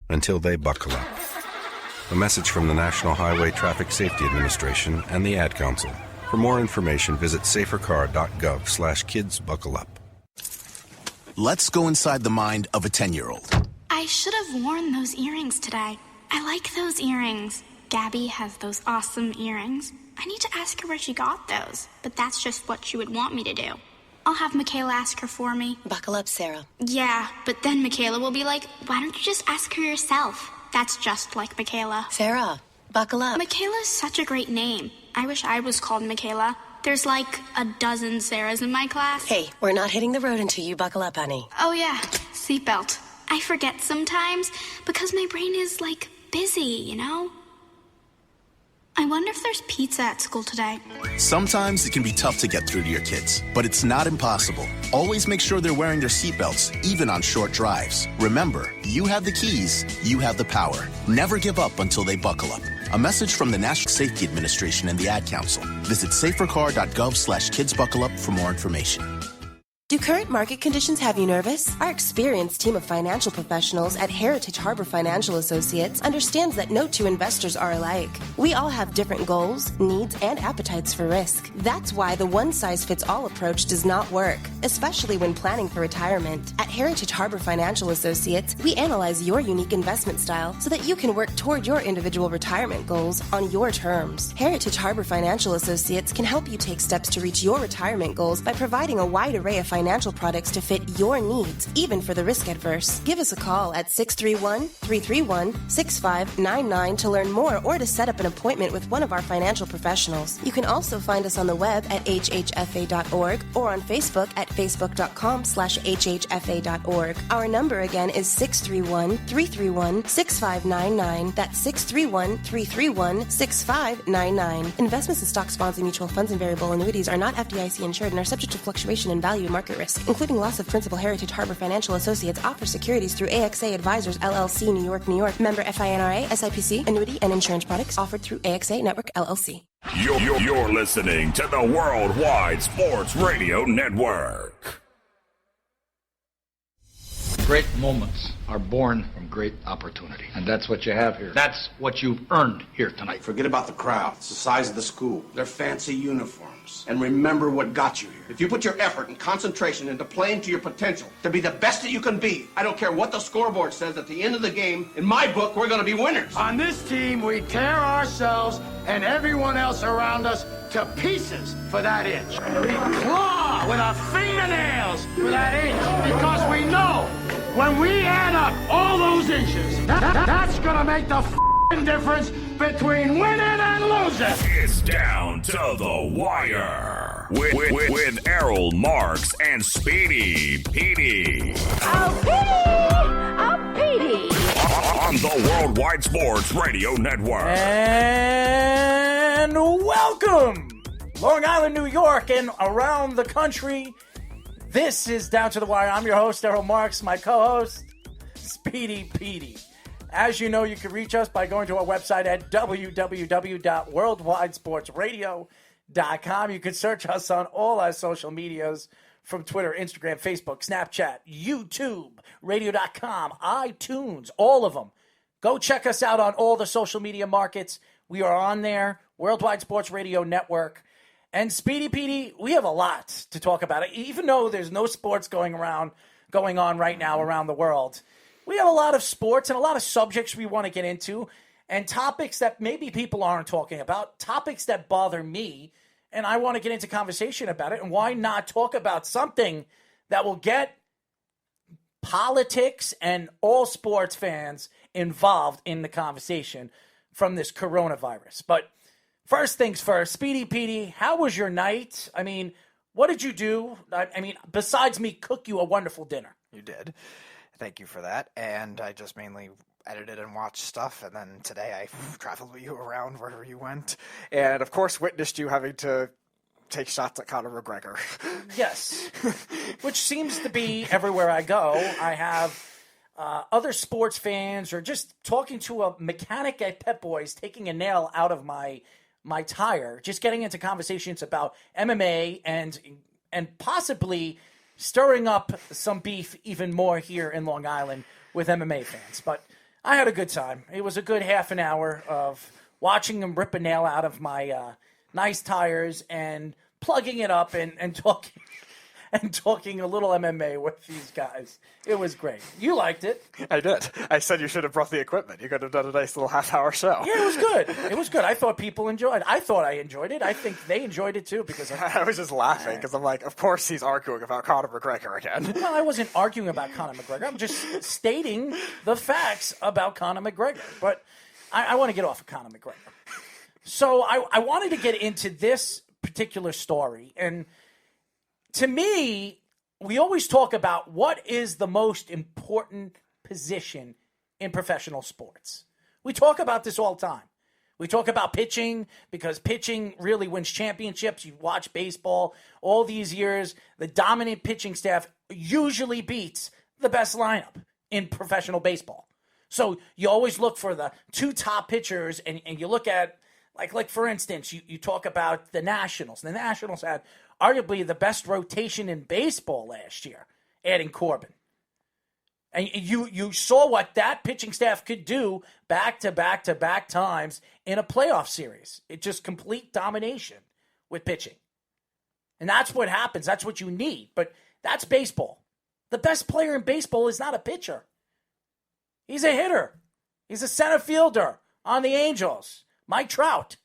until they buckle up. A message from the National Highway Traffic Safety Administration and the Ad Council. For more information, visit safercar.gov/kidsbuckleup. Let's go inside the mind of a 10-year-old. I should have worn those earrings today. I like those earrings. Gabby has those awesome earrings. I need to ask her where she got those, but that's just what she would want me to do. I'll have Michaela ask her for me. Buckle up, Sarah. Yeah, but then Michaela will be like, why don't you just ask her yourself? That's just like Michaela. Sarah, buckle up. Michaela's such a great name. I wish I was called Michaela. There's like a dozen Sarahs in my class. Hey, we're not hitting the road until you buckle up, honey. Oh yeah, seatbelt. I forget sometimes because my brain is like busy, you know? I wonder if there's pizza at school today. Sometimes it can be tough to get through to your kids, but it's not impossible. Always make sure they're wearing their seatbelts, even on short drives. Remember, you have the keys, you have the power. Never give up until they buckle up. A message from the National Safety Administration and the Ad Council. Visit safercar.gov/kidsbuckleup for more information. Do current market conditions have you nervous? Our experienced team of financial professionals at Heritage Harbor Financial Associates understands that no two investors are alike. We all have different goals, needs, and appetites for risk. That's why the one-size-fits-all approach does not work, especially when planning for retirement. At Heritage Harbor Financial Associates, we analyze your unique investment style so that you can work toward your individual retirement goals on your terms. Heritage Harbor Financial Associates can help you take steps to reach your retirement goals by providing a wide array of financial products to fit your needs, even for the risk adverse. Give us a call at 631-331-6599 to learn more or to set up an appointment with one of our financial professionals. You can also find us on the web at hhfa.org or on Facebook at facebook.com/hhfa.org. Our number again is 631-331-6599. That's 631-331-6599. Investments in stocks, bonds, and mutual funds and variable annuities are not FDIC insured and are subject to fluctuation in value and market risk, including loss of principal. Heritage Harbor Financial Associates offers securities through AXA Advisors LLC, New York, New York. Member FINRA, SIPC. Annuity and insurance products offered through AXA Network LLC. You're listening to the Worldwide Sports Radio Network. Great moments are born from great opportunity. And that's what you have here. That's what you've earned here tonight. Forget about the crowd. It's the size of the school. Their fancy uniforms. And remember what got you here. If you put your effort and concentration into playing to your potential, to be the best that you can be, I don't care what the scoreboard says at the end of the game, in my book, we're going to be winners. On this team, we tear ourselves and everyone else around us to pieces for that inch. We claw with our fingernails for that inch because we know when we add up all those inches, that's gonna make the difference between winning and losing. It's down to the wire with Errol Marks and Speedy Petey. Oh, Petey! On the Worldwide Sports Radio Network. And welcome, Long Island, New York, and around the country. This is Down to the Wire. I'm your host, Errol Marks, my co-host, Speedy Petey. As you know, you can reach us by going to our website at www.worldwidesportsradio.com. You can search us on all our social medias from Twitter, Instagram, Facebook, Snapchat, YouTube, radio.com, iTunes, all of them. Go check us out on all the social media markets. We are on there, Worldwide Sports Radio Network. And Speedy Petey, we have a lot to talk about. Even though there's no sports going on right now around the world, we have a lot of sports and a lot of subjects we want to get into and topics that maybe people aren't talking about, topics that bother me, and I want to get into conversation about it. And why not talk about something that will get politics and all sports fans involved in the conversation from this coronavirus? But first things first, Speedy Petey, how was your night? I mean, what did you do? I mean, besides me cook you a wonderful dinner. You did. Thank you for that. And I just mainly edited and watched stuff. And then today I traveled with you around wherever you went. And, of course, witnessed you having to take shots at Conor McGregor. Yes. Which seems to be everywhere I go. I have other sports fans or just talking to a mechanic at Pep Boys taking a nail out of my tire, just getting into conversations about MMA and possibly stirring up some beef even more here in Long Island with MMA fans. But I had a good time. It was a good half an hour of watching him rip a nail out of my nice tires and plugging it up and talking and talking a little MMA with these guys. It was great. You liked it. I did. I said you should have brought the equipment. You could have done a nice little half-hour show. Yeah, it was good. It was good. I thought people enjoyed it. I thought I enjoyed it. I think they enjoyed it too because I was just laughing because I'm like, of course he's arguing about Conor McGregor again. No, I wasn't arguing about Conor McGregor. I'm just stating the facts about Conor McGregor. But I want to get off of Conor McGregor. So I wanted to get into this particular story. And to me, we always talk about what is the most important position in professional sports. We talk about this all the time. We talk about pitching because pitching really wins championships. You watch baseball all these years. The dominant pitching staff usually beats the best lineup in professional baseball. So you always look for the two top pitchers and you look at, like for instance, you talk about the Nationals. The Nationals had arguably the best rotation in baseball last year, adding Corbin. And you saw what that pitching staff could do back-to-back-to-back times in a playoff series. It's just complete domination with pitching. And that's what happens. That's what you need. But that's baseball. The best player in baseball is not a pitcher. He's a hitter. He's a center fielder on the Angels. Mike Trout.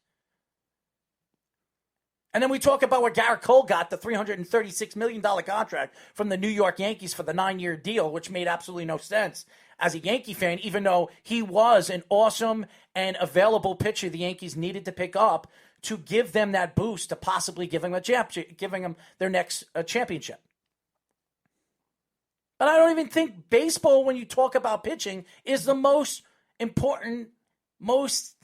And then we talk about what Garrett Cole got, the $336 million contract from the New York Yankees for the 9-year deal, which made absolutely no sense as a Yankee fan, even though he was an awesome and available pitcher the Yankees needed to pick up to give them that boost to possibly giving them their next championship. But I don't even think baseball, when you talk about pitching, is the most important, most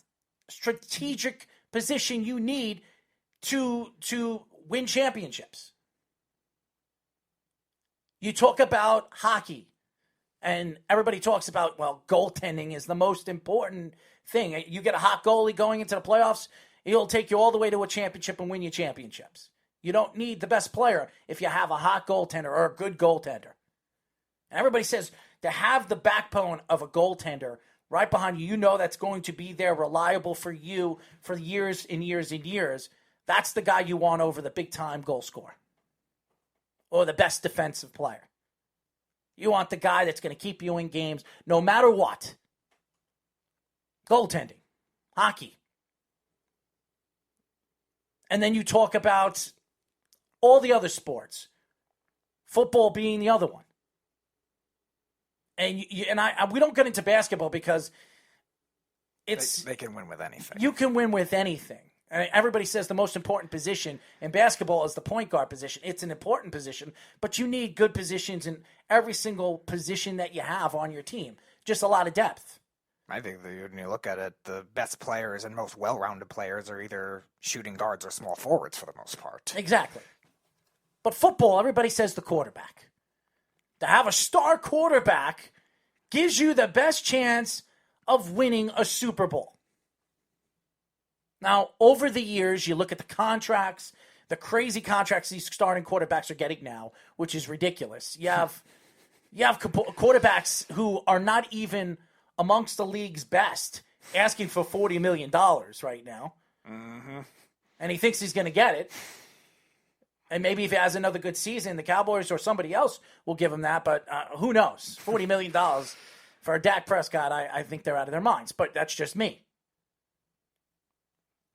strategic position you need to win championships. You talk about hockey, and everybody talks about, well, goaltending is the most important thing. You get a hot goalie going into the playoffs, he'll take you all the way to a championship and win you championships. You don't need the best player if you have a hot goaltender or a good goaltender. And everybody says to have the backbone of a goaltender right behind you, you know that's going to be there, reliable for you for years and years and years. That's the guy you want over the big-time goal scorer or the best defensive player. You want the guy that's going to keep you in games no matter what. Goaltending, hockey. And then you talk about all the other sports, football being the other one. And we don't get into basketball because they can win with anything. You can win with anything. I mean, everybody says the most important position in basketball is the point guard position. It's an important position, but you need good positions in every single position that you have on your team. Just a lot of depth. I think that when you look at it, the best players and most well-rounded players are either shooting guards or small forwards for the most part. Exactly. But football, everybody says the quarterback. To have a star quarterback gives you the best chance of winning a Super Bowl. Now, over the years, you look at the contracts, the crazy contracts these starting quarterbacks are getting now, which is ridiculous. You have quarterbacks who are not even amongst the league's best asking for $40 million right now. Mm-hmm. And he thinks he's going to get it. And maybe if he has another good season, the Cowboys or somebody else will give him that. But who knows? $40 million for a Dak Prescott, I think they're out of their minds. But that's just me.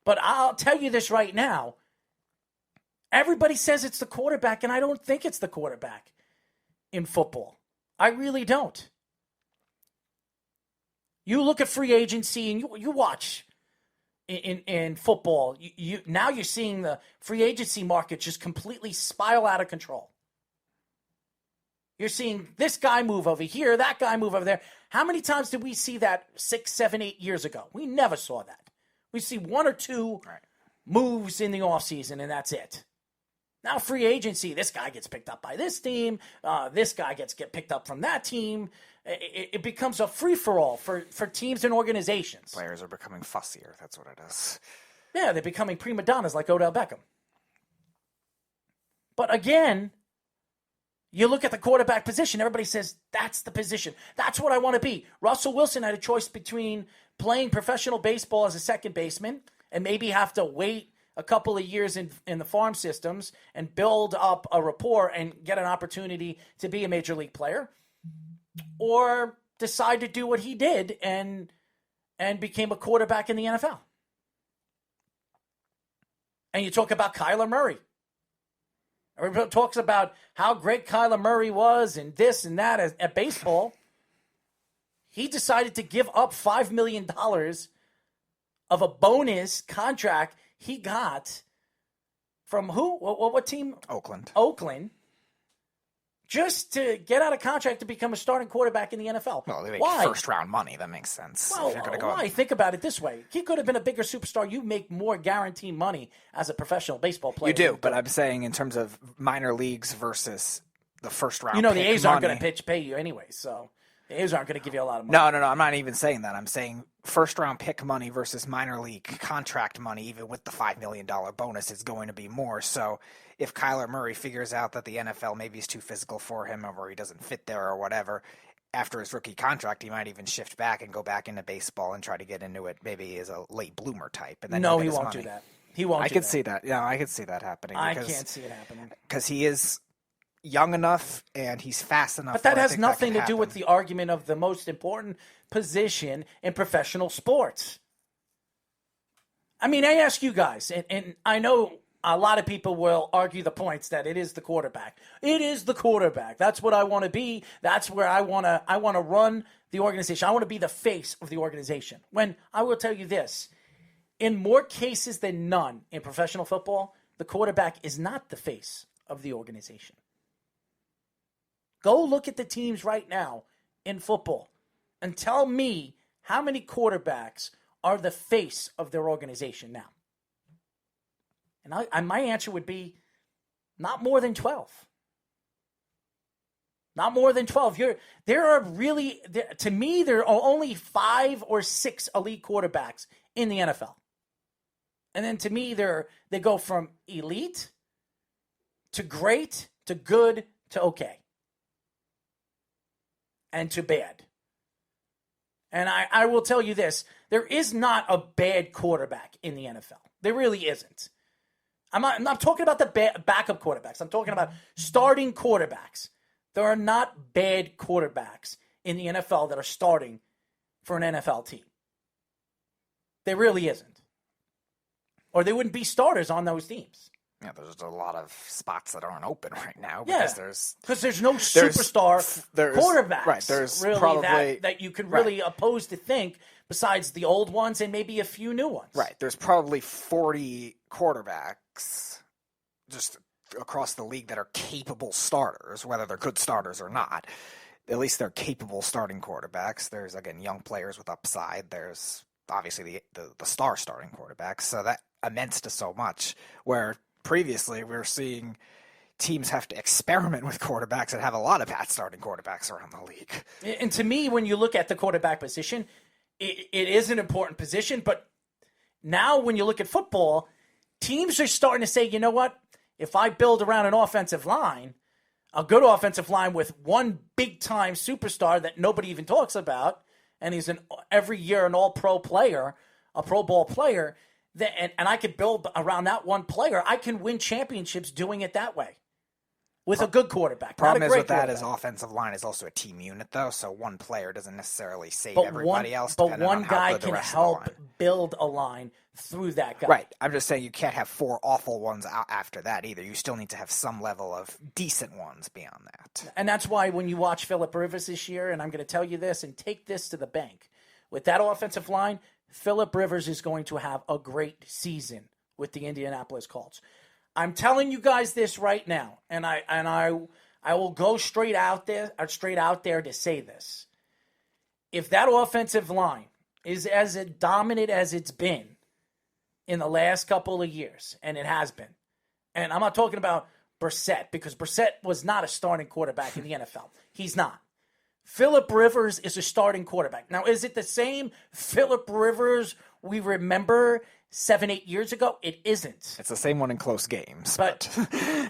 But I'll tell you this right now. Everybody says it's the quarterback, and I don't think it's the quarterback in football. I really don't. You look at free agency, and you watch in football. Now you're seeing the free agency market just completely spiral out of control. You're seeing this guy move over here, that guy move over there. How many times did we see that 6, 7, 8 years ago? We never saw that. We see one or two moves in the offseason, and that's it. Now free agency, this guy gets picked up by this team. This guy gets picked up from that team. It becomes a free-for-all for teams and organizations. Players are becoming fussier. That's what it is. Yeah, they're becoming prima donnas like Odell Beckham. But again, You look at the quarterback position, everybody says, that's the position. That's what I want to be. Russell Wilson had a choice between playing professional baseball as a second baseman and maybe have to wait a couple of years in the farm systems and build up a rapport and get an opportunity to be a major league player, or decide to do what he did and became a quarterback in the NFL. And you talk about Kyler Murray. Everybody talks about how great Kyler Murray was and this and that at baseball. He decided to give up $5 million of a bonus contract he got from who? What team? Oakland. Just to get out of contract to become a starting quarterback in the NFL. Well, they make Why? first-round money. That makes sense. Well, why? Think about it this way. He could have been a bigger superstar. You make more guaranteed money as a professional baseball player. You do, but I'm saying in terms of minor leagues versus the first-round the A's aren't going to pay you anyway, so the A's aren't going to give you a lot of money. No, I'm not even saying that. I'm saying first-round pick money versus minor league contract money, even with the $5 million bonus, is going to be more. So if Kyler Murray figures out that the NFL maybe is too physical for him or he doesn't fit there or whatever, after his rookie contract, he might even shift back and go back into baseball and try to get into it maybe as a late bloomer type. And then no, he won't do that. He won't I do can that. see that. Yeah, I can see that happening. I can't see it happening. Because he is young enough and he's fast enough. But that has nothing to do with the argument of the most important position in professional sports. I mean, I ask you guys, and I know a lot of people will argue the points that it is the quarterback. It is the quarterback. That's what I want to be. That's where I want to run the organization. I want to be the face of the organization. When I will tell you this, in more cases than none in professional football, the quarterback is not the face of the organization. Go look at the teams right now in football and tell me how many quarterbacks are the face of their organization now. And my answer would be not more than 12. Not more than 12. There are only 5 or 6 elite quarterbacks in the NFL. And then to me, they go from elite to great to good to okay. And to bad. And I will tell you this, there is not a bad quarterback in the NFL. There really isn't. I'm not talking about the backup quarterbacks. I'm talking about starting quarterbacks. There are not bad quarterbacks in the NFL that are starting for an NFL team. There really isn't. Or they wouldn't be starters on those teams. Yeah, there's a lot of spots that aren't open right now because there's no there's quarterbacks. Right, there's really probably that you could really oppose to think besides the old ones and maybe a few new ones. Right, there's probably 40 quarterbacks just across the league that are capable starters, whether they're good starters or not. At least they're capable starting quarterbacks. There's, again, young players with upside. There's obviously the star starting quarterbacks. So that immense to so much, where previously we were seeing teams have to experiment with quarterbacks and have a lot of bad starting quarterbacks around the league. And to me, when you look at the quarterback position, it is an important position. But now when you look at football, teams are starting to say, you know what? If I build around an offensive line, a good offensive line with one big-time superstar that nobody even talks about, and he's every year an all-pro player, a Pro Bowl player, and I could build around that one player, I can win championships doing it that way with a good quarterback. Problem is with that is offensive line is also a team unit, though, so one player doesn't necessarily save everybody else. But one guy can help build a line through that guy. Right. I'm just saying you can't have 4 awful ones out after that either. You still need to have some level of decent ones beyond that. And that's why when you watch Phillip Rivers this year, and I'm going to tell you this and take this to the bank, with that offensive line, Phillip Rivers is going to have a great season with the Indianapolis Colts. I'm telling you guys this right now, and I will go straight out there to say this. If that offensive line is as dominant as it's been in the last couple of years, and it has been, and I'm not talking about Brissett, because Brissett was not a starting quarterback in the NFL. He's not. Phillip Rivers is a starting quarterback. Now, is it the same Phillip Rivers we remember 7-8 years ago? It isn't. It's the same one in close games. But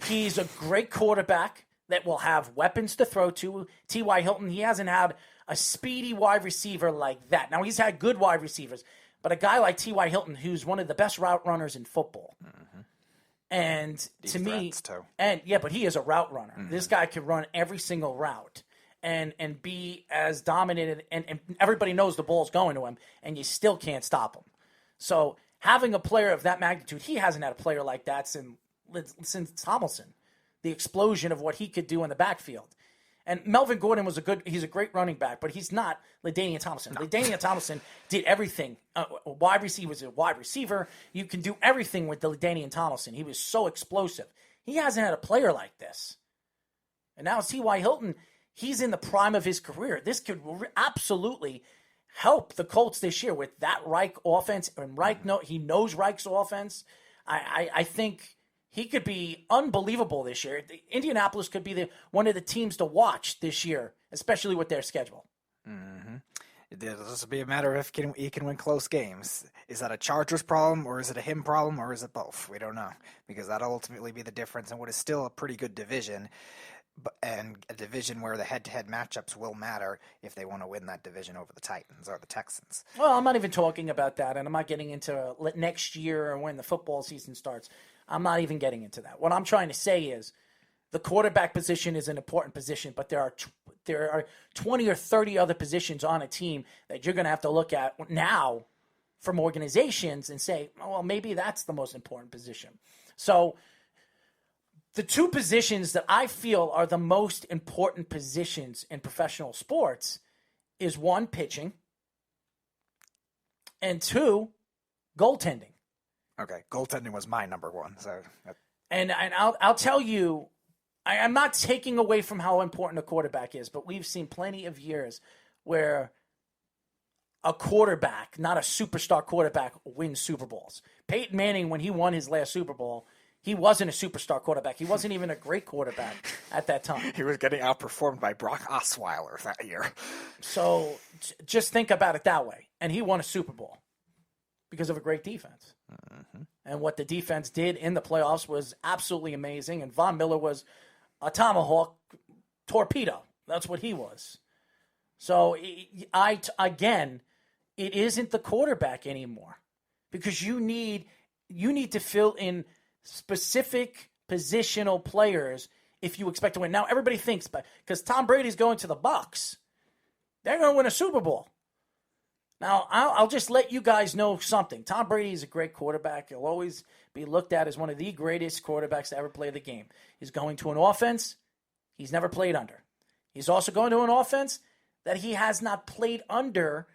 he's a great quarterback that will have weapons to throw to. T.Y. Hilton, he hasn't had a speedy wide receiver like that. Now, he's had good wide receivers, but a guy like T.Y. Hilton, who's one of the best route runners in football. Mm-hmm. And to me, but he is a route runner. Mm-hmm. This guy can run every single route and be as dominant, and everybody knows the ball's going to him, and you still can't stop him. So having a player of that magnitude, he hasn't had a player like that since Tomlinson. The explosion of what he could do in the backfield. And Melvin Gordon he's a great running back, but he's not LaDainian Tomlinson. No. LaDainian Tomlinson did everything. Wide receiver was a wide receiver. You can do everything with the LaDainian Tomlinson. He was so explosive. He hasn't had a player like this. And now T.Y. Hilton, he's in the prime of his career. This could absolutely help the Colts this year with that Reich offense. And he knows Reich's offense. I think he could be unbelievable this year. Indianapolis could be one of the teams to watch this year, especially with their schedule. Mm-hmm. It'll just be a matter of if he can win close games. Is that a Chargers problem, or is it a him problem, or is it both? We don't know, because that'll ultimately be the difference in what is still a pretty good division, and a division where the head-to-head matchups will matter if they want to win that division over the Titans or the Texans. Well, I'm not even talking about that, and I'm not getting into next year or when the football season starts. I'm not even getting into that. What I'm trying to say is the quarterback position is an important position, but there are 20 or 30 other positions on a team that you're going to have to look at now from organizations and say, well, maybe that's the most important position. So the two positions that I feel are the most important positions in professional sports is one, pitching, and two, goaltending. Okay, goaltending was my number one. And I'll tell you, I'm not taking away from how important a quarterback is, but we've seen plenty of years where a quarterback, not a superstar quarterback, wins Super Bowls. Peyton Manning, when he won his last Super Bowl, he wasn't a superstar quarterback. He wasn't even a great quarterback at that time. He was getting outperformed by Brock Osweiler that year. So just think about it that way. And he won a Super Bowl because of a great defense. Mm-hmm. And what the defense did in the playoffs was absolutely amazing. And Von Miller was a tomahawk torpedo. That's what he was. So, it isn't the quarterback anymore, because you need to fill in specific positional players if you expect to win. Now, everybody thinks, because Tom Brady's going to the Bucs, they're going to win a Super Bowl. Now, I'll just let you guys know something. Tom Brady is a great quarterback. He'll always be looked at as one of the greatest quarterbacks to ever play the game. He's going to an offense he's never played under. He's also going to an offense that he has not played under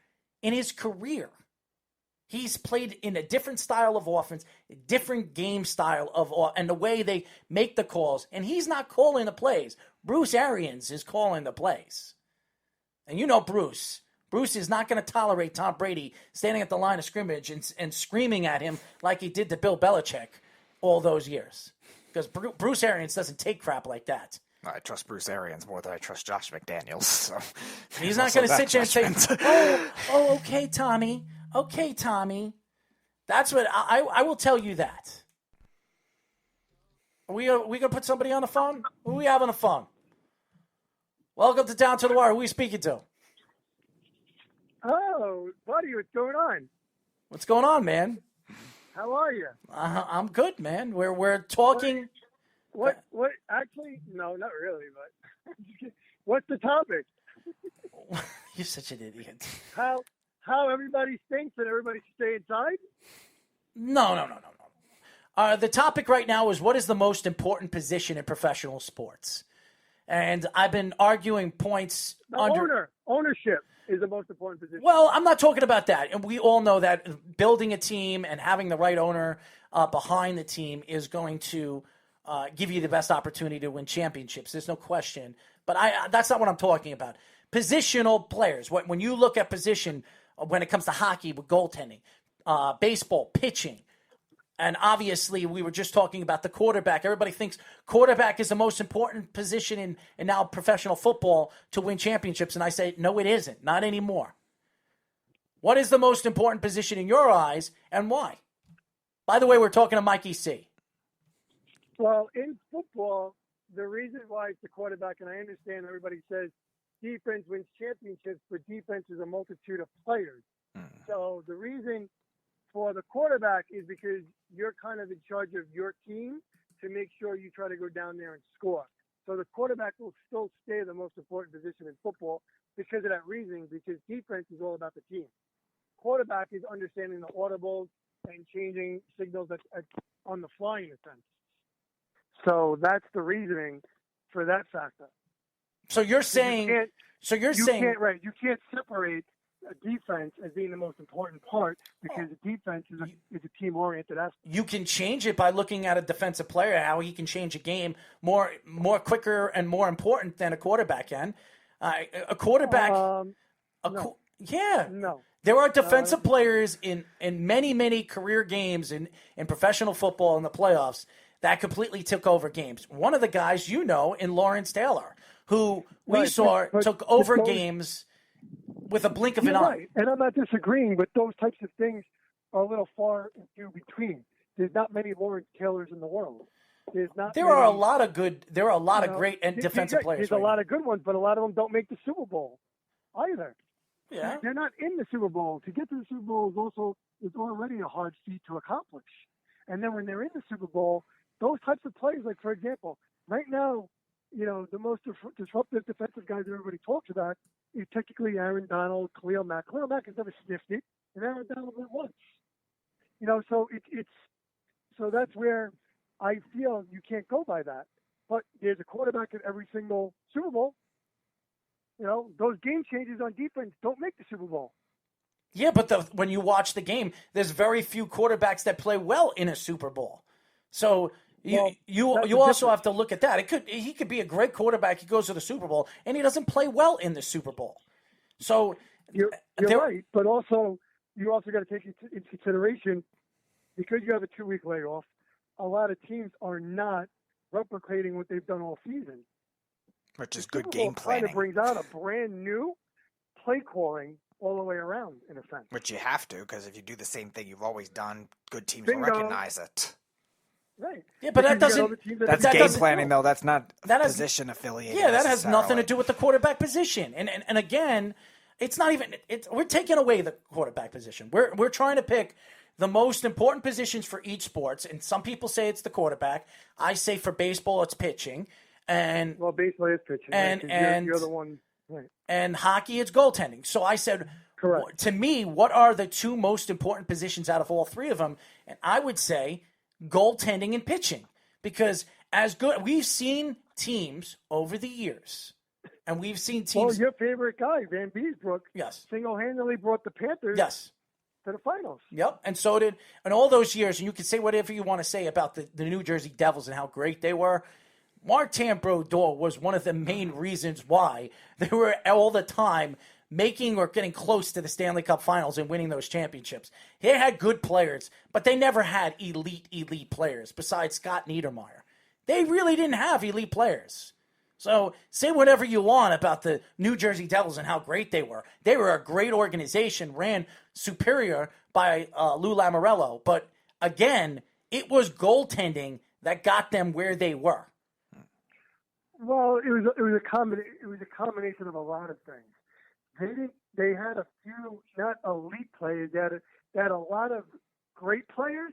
in his career. He's played in a different style of offense, a different game style and the way they make the calls. And he's not calling the plays. Bruce Arians is calling the plays. And you know Bruce. Bruce is not going to tolerate Tom Brady standing at the line of scrimmage and screaming at him like he did to Bill Belichick all those years. Because Bruce Arians doesn't take crap like that. I trust Bruce Arians more than I trust Josh McDaniels. So he's not going to sit there and say, okay, Tommy. Okay, Tommy. That's what I will tell you that. Are we going to put somebody on the phone? Who do we have on the phone? Welcome to Down to the Wire. Who are we speaking to? Oh, buddy, what's going on? What's going on, man? How are you? I'm good, man. We're talking. What? Actually, no, not really. But what's the topic? You're such an idiot. How everybody stinks and everybody should stay inside? No. The topic right now is what is the most important position in professional sports, and I've been arguing points. Ownership is the most important position. Well, I'm not talking about that. And we all know that building a team and having the right owner behind the team is going to give you the best opportunity to win championships. There's no question. But that's not what I'm talking about. Positional players. When you look at position, when it comes to hockey with goaltending, baseball, pitching, and obviously we were just talking about the quarterback. Everybody thinks quarterback is the most important position in now professional football to win championships. And I say, no, it isn't. Not anymore. What is the most important position in your eyes and why? By the way, we're talking to Mikey C. Well, in football, the reason why it's the quarterback, and I understand everybody says defense wins championships, but defense is a multitude of players. So the reason for the quarterback is because you're kind of in charge of your team to make sure you try to go down there and score. So the quarterback will still stay the most important position in football because of that reasoning, because defense is all about the team. Quarterback is understanding the audibles and changing signals on the fly, in a sense. So that's the reasoning for that factor. So you're saying, you can't separate a defense as being the most important part because the defense is a team-oriented aspect. You can change it by looking at a defensive player, how he can change a game more quicker and more important than a quarterback can. A quarterback, no. No. There are defensive players in many career games in professional football in the playoffs that completely took over games. One of the guys in Lawrence Taylor, who we saw took over games with a blink of an eye. Right, and I'm not disagreeing, but those types of things are a little far and few between. There's not many Lawrence Taylors in the world. There are a lot of great and defensive players. There's a lot of good ones, but a lot of them don't make the Super Bowl either. Yeah, they're not in the Super Bowl. To get to the Super Bowl is already a hard feat to accomplish. And then when they're in the Super Bowl, those types of plays, like for example, right now, the most disruptive defensive guys that everybody talks about is technically Aaron Donald, Khalil Mack. Khalil Mack has never sniffed it, and Aaron Donald went once. So that's where I feel you can't go by that. But there's a quarterback in every single Super Bowl. Those game changes on defense don't make the Super Bowl. Yeah, but when you watch the game, there's very few quarterbacks that play well in a Super Bowl. So you also have to look at that. He could be a great quarterback. He goes to the Super Bowl and he doesn't play well in the Super Bowl. So you're right, but also you also got to take into consideration because you have a 2-week layoff. A lot of teams are not replicating what they've done all season, which is good game planning. Kind of brings out a brand new play calling all the way around, in a sense. Which you have to, because if you do the same thing you've always done, good teams will recognize it. Right. Yeah, but that's game planning, though. That's not position affiliated. Yeah, that has nothing to do with the quarterback position. And again, it's not even. We're taking away the quarterback position. We're trying to pick the most important positions for each sports. And some people say it's the quarterback. I say for baseball, it's pitching. And baseball is pitching. And you're the one. Right. And hockey, it's goaltending. So I said, correct. To me, what are the two most important positions out of all three of them? And I would say goaltending and pitching, because we've seen teams over the years, and we've seen teams. Well, your favorite guy, Van Beesbrook, yes, single-handedly brought the Panthers, yes, to the finals. Yep, and so did, and all those years. And you can say whatever you want to say about the New Jersey Devils and how great they were. Martin Brodeur was one of the main reasons why they were all the time making or getting close to the Stanley Cup Finals and winning those championships. They had good players, but they never had elite players besides Scott Niedermayer. They really didn't have elite players. So say whatever you want about the New Jersey Devils and how great they were. They were a great organization, ran superior by Lou Lamoriello. But again, it was goaltending that got them where they were. Well, it was a combination of a lot of things. They had a few not elite players. They had a lot of great players,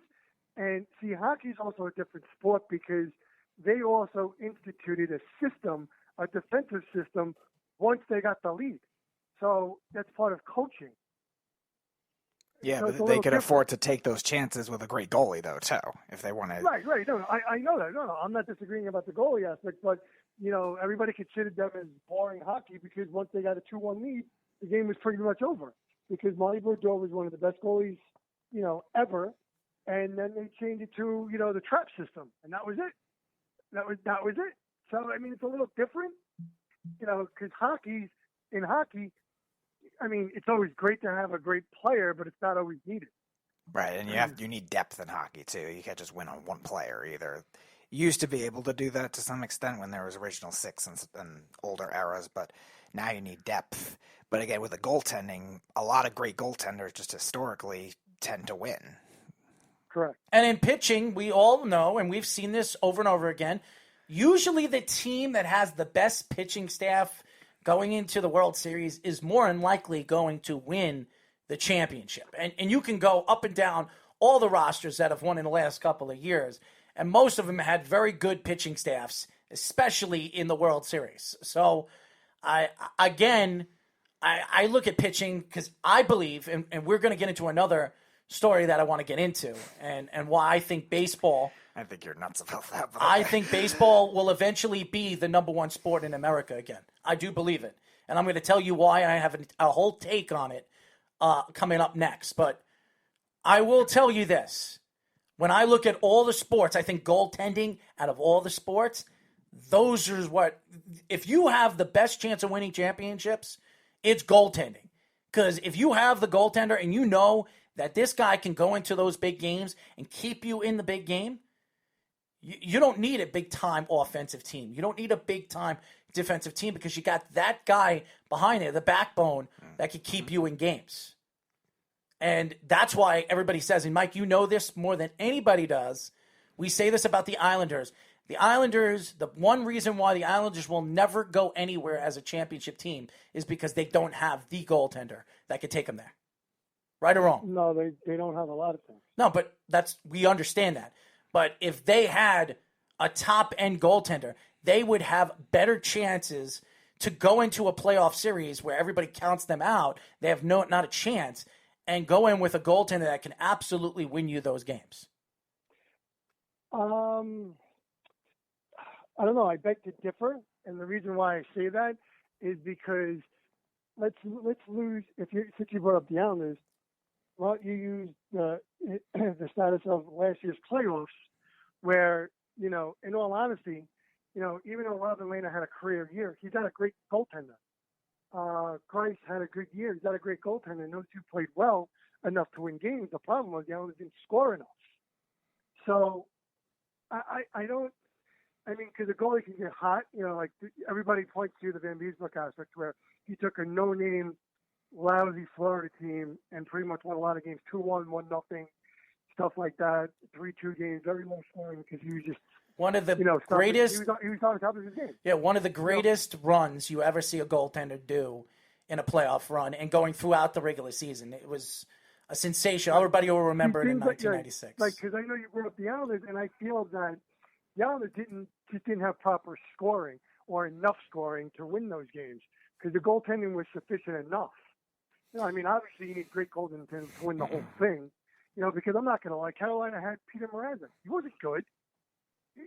and see, hockey is also a different sport because they also instituted a system, a defensive system, once they got the lead. So that's part of coaching. Yeah, so but they could afford to take those chances with a great goalie, though, too, if they want to. Right. No, I know that. No, I'm not disagreeing about the goalie aspect, but everybody considered them as boring hockey because once they got a 2-1 lead, the game was pretty much over because Marty Brodeur was one of the best goalies, ever. And then they changed it to, the trap system, and that was it. That was it. So, I mean, it's a little different, because in hockey, I mean, it's always great to have a great player, but it's not always needed. Right, and you need depth in hockey, too. You can't just win on one player either. You used to be able to do that to some extent when there was original six and older eras, but now you need depth. But again, with the goaltending, a lot of great goaltenders just historically tend to win. Correct. And in pitching, we all know, and we've seen this over and over again, Usually the team that has the best pitching staff going into the World Series is more than likely going to win the championship. And you can go up and down all the rosters that have won in the last couple of years, and most of them had very good pitching staffs, especially in the World Series. So, I look at pitching because I believe, and we're going to get into another story that I want to get into, and why I think baseball... I think you're nuts about that. I think baseball will eventually be the number one sport in America again. I do believe it. And I'm going to tell you why. I have a whole take on it coming up next. But I will tell you this. When I look at all the sports, I think goaltending out of all the sports, those are what... If you have the best chance of winning championships, it's goaltending. Because if you have the goaltender and you know that this guy can go into those big games and keep you in the big game, you don't need a big-time offensive team. You don't need a big-time defensive team because you got that guy behind it, the backbone, that could keep you in games. And that's why everybody says, and Mike, you know this more than anybody does, we say this about the Islanders. The Islanders, the one reason why the Islanders will never go anywhere as a championship team is because they don't have the goaltender that could take them there. Right or wrong? No, they don't have a lot of things. No, but we understand that. But if they had a top-end goaltender, they would have better chances to go into a playoff series where everybody counts them out. They have not a chance, and go in with a goaltender that can absolutely win you those games. I don't know. I beg to differ, and the reason why I say that is because let's lose. Since you brought up the Islanders, well, you used the status of last year's playoffs, where, in all honesty, even though Robin Lehner had a career year, he's got a great goaltender. Christ had a good year. He's got a great goaltender, and those two played well enough to win games. The problem was the Islanders didn't score enough. So because the goalie can get hot, like everybody points to the Van Beesbrook aspect where he took a no-name, lousy Florida team and pretty much won a lot of games, 2-1, 1-0, stuff like that, 3-2 games, very low scoring because he was just one of the greatest. He was on top of his game. Yeah, one of the greatest runs you ever see a goaltender do in a playoff run, and going throughout the regular season, it was a sensation. Everybody will remember it in 1996. Because I know you brought up the Islanders, and I feel that the Islanders didn't have proper scoring or enough scoring to win those games because the goaltending was sufficient enough. Obviously you need great goaltending to win the whole thing. Because I'm not going to lie, Carolina had Peter Mrazek. He wasn't good.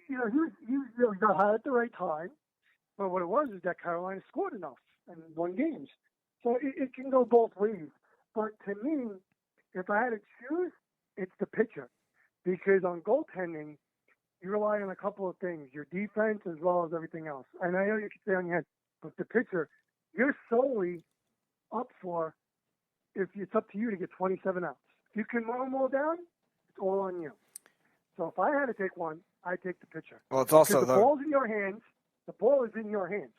He got hot at the right time. But what it was is that Carolina scored enough and won games. So it can go both ways. But to me, if I had to choose, it's the pitcher. Because on goaltending, you rely on a couple of things, your defense as well as everything else. And I know you can stay on your head, but the pitcher, you're solely up for, if it's up to you to get 27 outs. If you can mow them all down, it's all on you. So if I had to take one, I'd take the pitcher. Well, it's also the ball's in your hands. The ball is in your hands.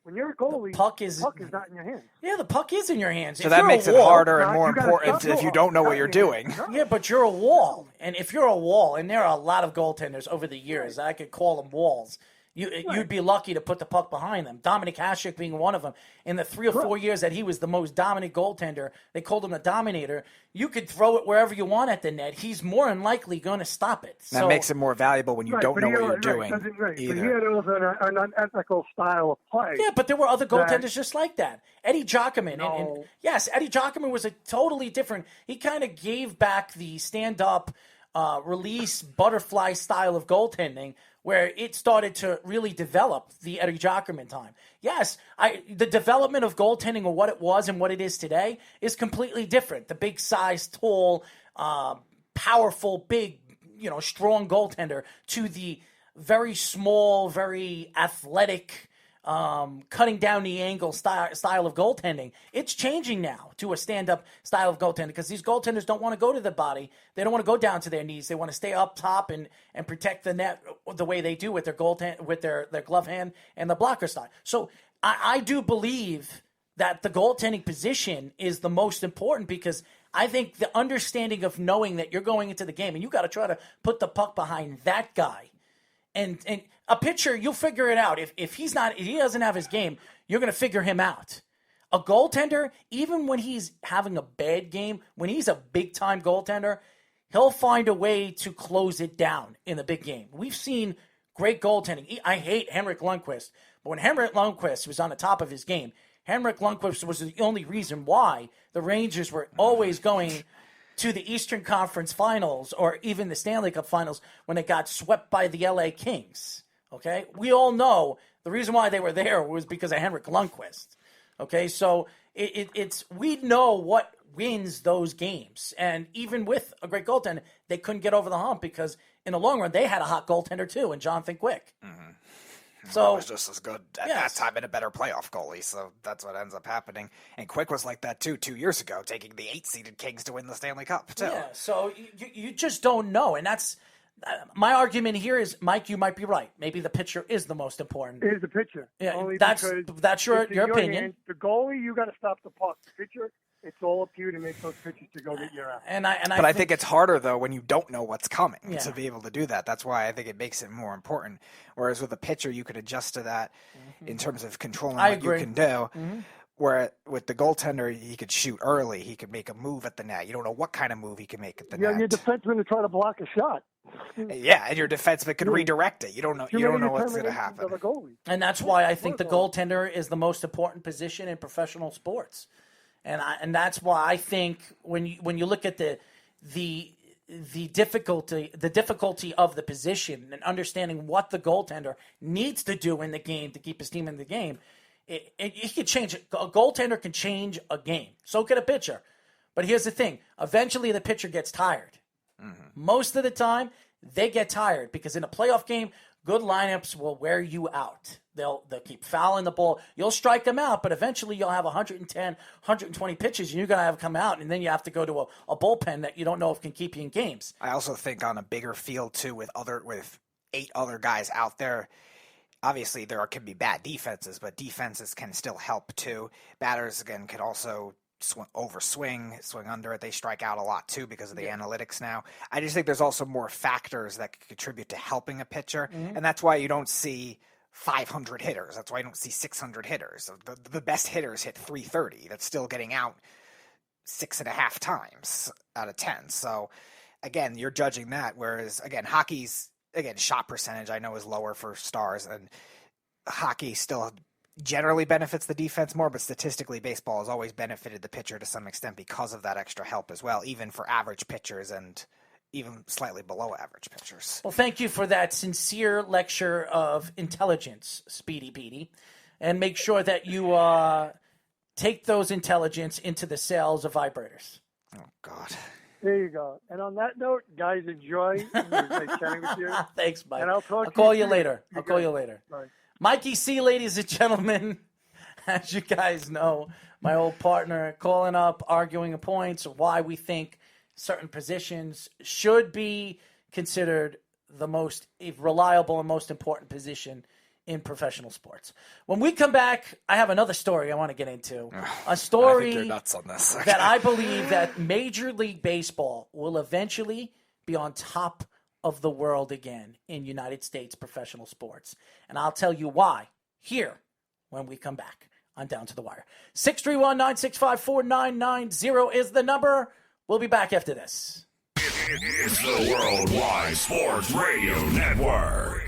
When you're a goalie, the puck is not in your hands. Yeah, the puck is in your hands. So that makes it harder and more important if you don't know what you're doing. Yeah, but you're a wall. And if you're a wall, and there are a lot of goaltenders over the years, I could call them walls. You'd be lucky to put the puck behind them. Dominik Hasek being one of them. In the 3 or 4 years that he was the most dominant goaltender, they called him the Dominator. You could throw it wherever you want at the net. He's more than likely going to stop it. That makes it more valuable when you don't know what you're doing. But he had also an unethical style of play. Yeah, but there were other goaltenders just like that. Eddie Giacomin. And yes, Eddie Giacomin was a totally different. He kind of gave back the stand-up, release, butterfly style of goaltending, where it started to really develop the Eddie Giacomin time. Yes, the development of goaltending or what it was and what it is today is completely different. The big size, tall, powerful, big, strong goaltender to the very small, very athletic, cutting down the angle style of goaltending. It's changing now to a stand-up style of goaltending because these goaltenders don't want to go to the body. They don't want to go down to their knees. They want to stay up top and protect the net the way they do with their with their glove hand and the blocker style. So I do believe that the goaltending position is the most important because I think the understanding of knowing that you're going into the game and you got to try to put the puck behind that guy And a pitcher, you'll figure it out. If he doesn't have his game, you're going to figure him out. A goaltender, even when he's having a bad game, when he's a big-time goaltender, he'll find a way to close it down in the big game. We've seen great goaltending. I hate Henrik Lundqvist, but when Henrik Lundqvist was on the top of his game, Henrik Lundqvist was the only reason why the Rangers were always going to the Eastern Conference Finals or even the Stanley Cup Finals when they got swept by the LA Kings. Okay? We all know the reason why they were there was because of Henrik Lundqvist. Okay? So it's we know what wins those games. And even with a great goaltender, they couldn't get over the hump because in the long run, they had a hot goaltender too in Jonathan Quick. Mm-hmm. So it was just as good at that time and a better playoff goalie. So that's what ends up happening. And Quick was like that too 2 years ago, taking the 8-seeded Kings to win the Stanley Cup too. Yeah, so you just don't know. And that's my argument here is, Mike, you might be right. Maybe the pitcher is the most important. It is the pitcher. Yeah, Only that's your it's in your opinion. hands. The goalie, you got to stop the puck. The pitcher, it's all up to you to make those pitches to go get your ass. But I think it's harder though when you don't know what's coming Yeah. to be able to do that. That's why I think it makes it more important. Whereas with a pitcher, you could adjust to that in terms of controlling I what agree. you can do. Mhm. Where with the goaltender, he could shoot early. He could make a move at the net. You don't know what kind of move he can make at the Yeah, net. your defenseman to try to block a shot. Yeah, and your defenseman could redirect it. You don't know. You don't know what's going to happen. And that's why I think the goaltender is the most important position in professional sports. And that's why I think when you look at the difficulty of the position and understanding what the goaltender needs to do in the game to keep his team in the game, he could change it. A goaltender can change a game. So could a pitcher. But here's the thing. Eventually the pitcher gets tired. Mm-hmm. Most of the time, they get tired because in a playoff game, good lineups will wear you out. They'll keep fouling the ball. You'll strike them out, but eventually you'll have 110, 120 pitches, and you're going to have come out, and then you have to go to a bullpen that you don't know if can keep you in games. I also think on a bigger field too, with 8 other guys out there. Obviously, there can be bad defenses, but defenses can still help too. Batters again can also swing under it. They strike out a lot too because of the analytics now. I just think there's also more factors that contribute to helping a pitcher, and that's why you don't see 500 hitters. That's why you don't see 600 hitters. The best hitters hit 330. That's still getting out 6.5 times out of 10. So again, you're judging that. Whereas again, hockey's shot percentage I know is lower for stars, and hockey still generally benefits the defense more, but statistically baseball has always benefited the pitcher to some extent because of that extra help as well, even for average pitchers and even slightly below average pitchers. Well, thank you for that sincere lecture of intelligence, Speedy Petey. And make sure that you take those intelligence into the sales of vibrators. Oh, God. There you go. And on that note, guys, enjoy. It was nice chatting with you. Thanks, Mike. And I'll call you soon. later. You're I'll call good. you later. Bye. Mikey C, ladies and gentlemen, as you guys know, my old partner calling up, arguing points of why we think certain positions should be considered the most reliable and most important position in professional sports. When we come back, I have another story I want to get into. A story I think you're nuts on this. that I believe that Major League Baseball will eventually be on top of the world again in United States professional sports. And I'll tell you why here when we come back on Down to the Wire. 631-965-4990 is the number. We'll be back after this. It's the Worldwide Sports Radio Network.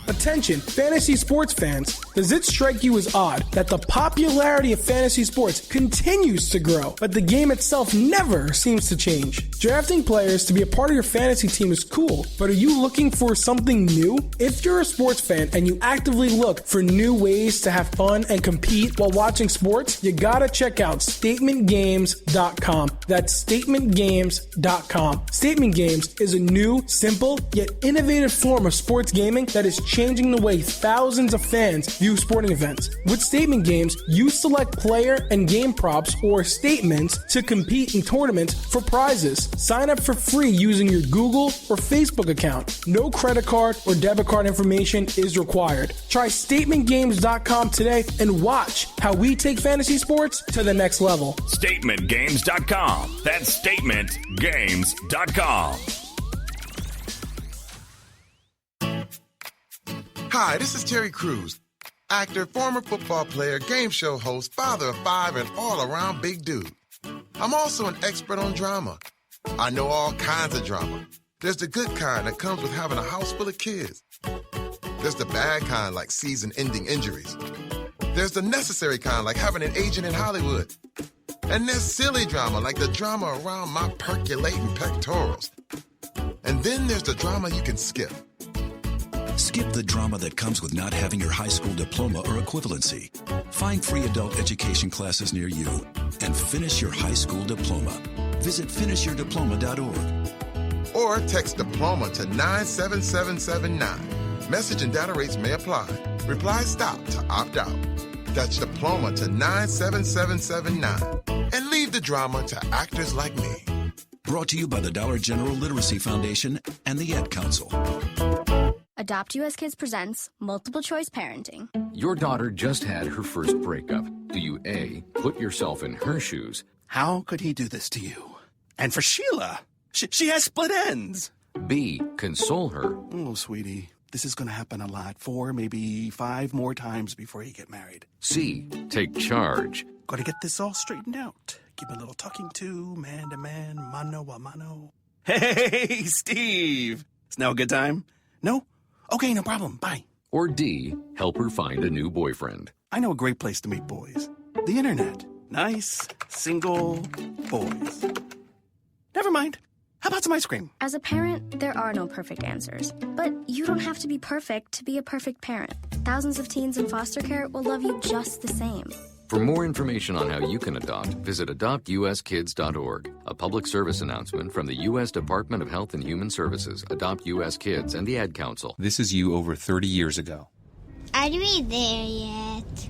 Attention, fantasy sports fans. Does it strike you as odd that the popularity of fantasy sports continues to grow, but the game itself never seems to change? Drafting players to be a part of your fantasy team is cool, but are you looking for something new? If you're a sports fan and you actively look for new ways to have fun and compete while watching sports, you gotta check out StatementGames.com. That's StatementGames.com. Statement Games is a new, simple, yet innovative form of sports gaming that is changing the way thousands of fans view sporting events. With Statement Games, you select player and game props or statements to compete in tournaments for prizes. Sign up for free using your Google or Facebook account. No credit card or debit card information is required. Try StatementGames.com today and watch how we take fantasy sports to the next level. StatementGames.com. That's StatementGames.com. Hi, this is Terry Crews, actor, former football player, game show host, father of 5, and all-around big dude. I'm also an expert on drama. I know all kinds of drama. There's the good kind that comes with having a house full of kids. There's the bad kind like season-ending injuries. There's the necessary kind like having an agent in Hollywood. And there's silly drama like the drama around my percolating pectorals. And then there's the drama you can skip. Skip the drama that comes with not having your high school diploma or equivalency. Find free adult education classes near you and finish your high school diploma. Visit finishyourdiploma.org. Or text diploma to 97779. Message and data rates may apply. Reply STOP to opt out. That's diploma to 97779. And leave the drama to actors like me. Brought to you by the Dollar General Literacy Foundation and the Ad Council. Adopt US Kids presents Multiple Choice Parenting. Your daughter just had her first breakup. Do you A, put yourself in her shoes? How could he do this to you? And for Sheila, she has split ends. B, console her. Oh, sweetie, this is going to happen a lot. 4, maybe 5 more times before you get married. C, take charge. Got to get this all straightened out. Give a little talking to, man to man, mano a mano. Hey, Steve. Is now a good time? No? Okay, no problem. Bye. Or D, help her find a new boyfriend. I know a great place to meet boys. The internet. Nice, single boys. Never mind. How about some ice cream? As a parent, there are no perfect answers. But you don't have to be perfect to be a perfect parent. Thousands of teens in foster care will love you just the same. For more information on how you can adopt, visit adoptuskids.org. A public service announcement from the U.S. Department of Health and Human Services, Adopt U.S. Kids, and the Ad Council. This is you over 30 years ago. Are we there yet?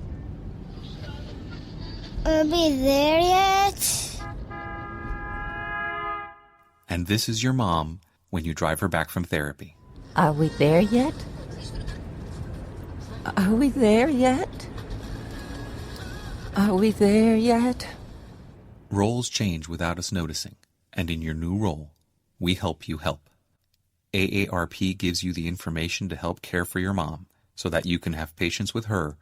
Are we there yet? And this is your mom when you drive her back from therapy. Are we there yet? Are we there yet? Are we there yet? Roles change without us noticing, and in your new role, we help you help. AARP gives you the information to help care for your mom so that you can have patience with her,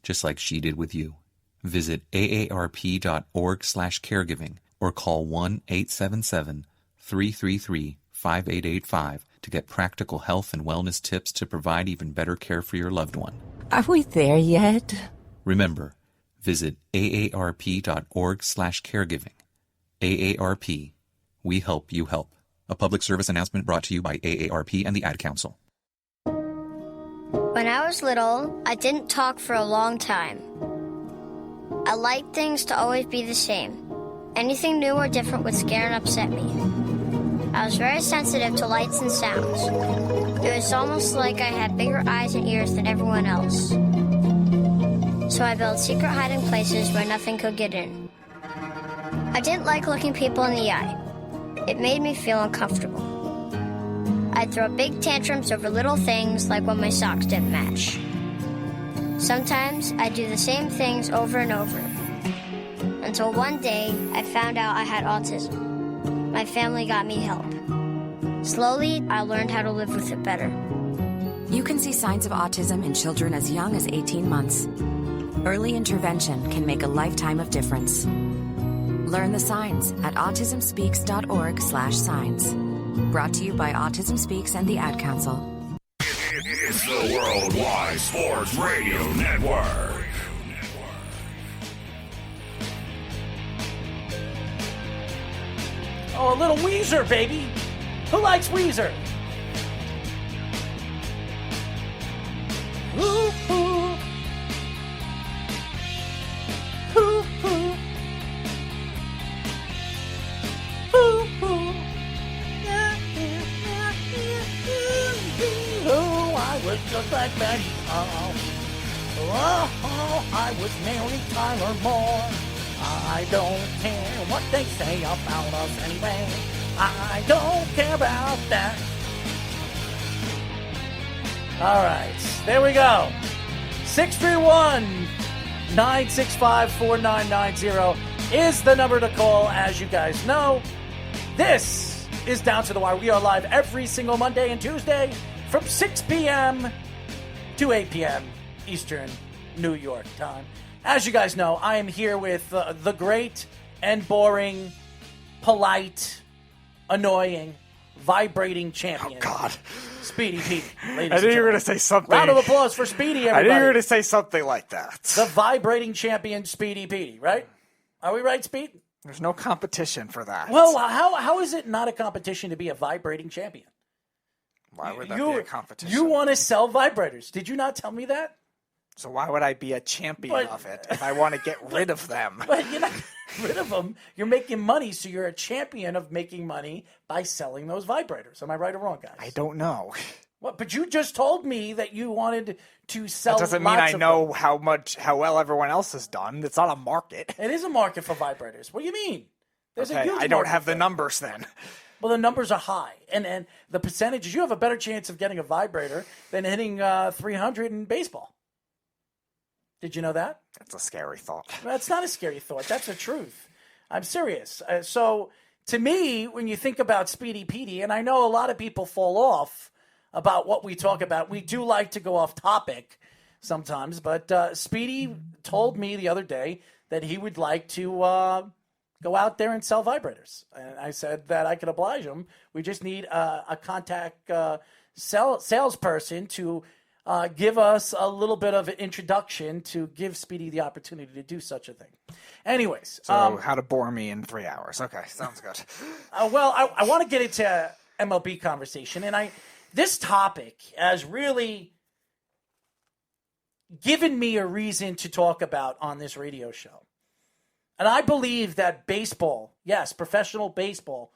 just like she did with you. Visit aarp.org/caregiving or call 1-877-333-5885 to get practical health and wellness tips to provide even better care for your loved one. Are we there yet? Remember, visit aarp.org/caregiving. AARP. We help you help. A public service announcement brought to you by AARP and the Ad Council. When I was little, I didn't talk for a long time. I liked things to always be the same. Anything new or different would scare and upset me. I was very sensitive to lights and sounds. It was almost like I had bigger eyes and ears than everyone else. So I built secret hiding places where nothing could get in. I didn't like looking people in the eye. It made me feel uncomfortable. I'd throw big tantrums over little things like when my socks didn't match. Sometimes I'd do the same things over and over. Until one day, I found out I had autism. My family got me help. Slowly, I learned how to live with it better. You can see signs of autism in children as young as 18 months. Early intervention can make a lifetime of difference. Learn the signs at autismspeaks.org/signs. Brought to you by Autism Speaks and the Ad Council. It's the Worldwide Sports Radio Network. Oh, a little Weezer, baby. Who likes Weezer? Ooh, ooh. Ooh, ooh. Ooh, ooh. Yeah, yeah, yeah, yeah, yeah. Oh, I would just back. Oh, I was married Tyler Moore. I don't care what they say about us anyway. I don't care about that. All right, there we go. 631-965-4990 is the number to call, as you guys know. This is Down to the Wire. We are live every single Monday and Tuesday from 6 p.m. to 8 p.m. Eastern New York time. As you guys know, I am here with the great and boring, polite, annoying, vibrating champion. Oh, God. Speedy Pete. I knew you were going to say something. Round of applause for Speedy, everybody. I knew you were going to say something like that. The vibrating champion, Speedy Petey, right? Are we right, Speed? There's no competition for that. Well, how is it not a competition to be a vibrating champion? Why would that be a competition? You want to sell vibrators. Did you not tell me that? So why would I be a champion of it if I want to get rid of them? But you're not rid of them. You're making money, so you're a champion of making money by selling those vibrators. Am I right or wrong, guys? I don't know. What? But you just told me that you wanted to sell. That doesn't mean I know how well everyone else has done. It's not a market. It is a market for vibrators. What do you mean? There's a huge I don't have the numbers then. Well, the numbers are high, and the percentages. You have a better chance of getting a vibrator than hitting 300 in baseball. Did you know that? That's a scary thought. That's not a scary thought. That's the truth. I'm serious. So, to me, when you think about Speedy Petey, and I know a lot of people fall off about what we talk about, we do like to go off topic sometimes, but Speedy told me the other day that he would like to go out there and sell vibrators. And I said that I could oblige him. We just need a contact salesperson to give us a little bit of an introduction to give Speedy the opportunity to do such a thing. Anyways. So how to bore me in 3 hours. Okay, sounds good. Well, I want to get into MLB conversation, and this topic has really given me a reason to talk about on this radio show. And I believe that baseball, yes, professional baseball,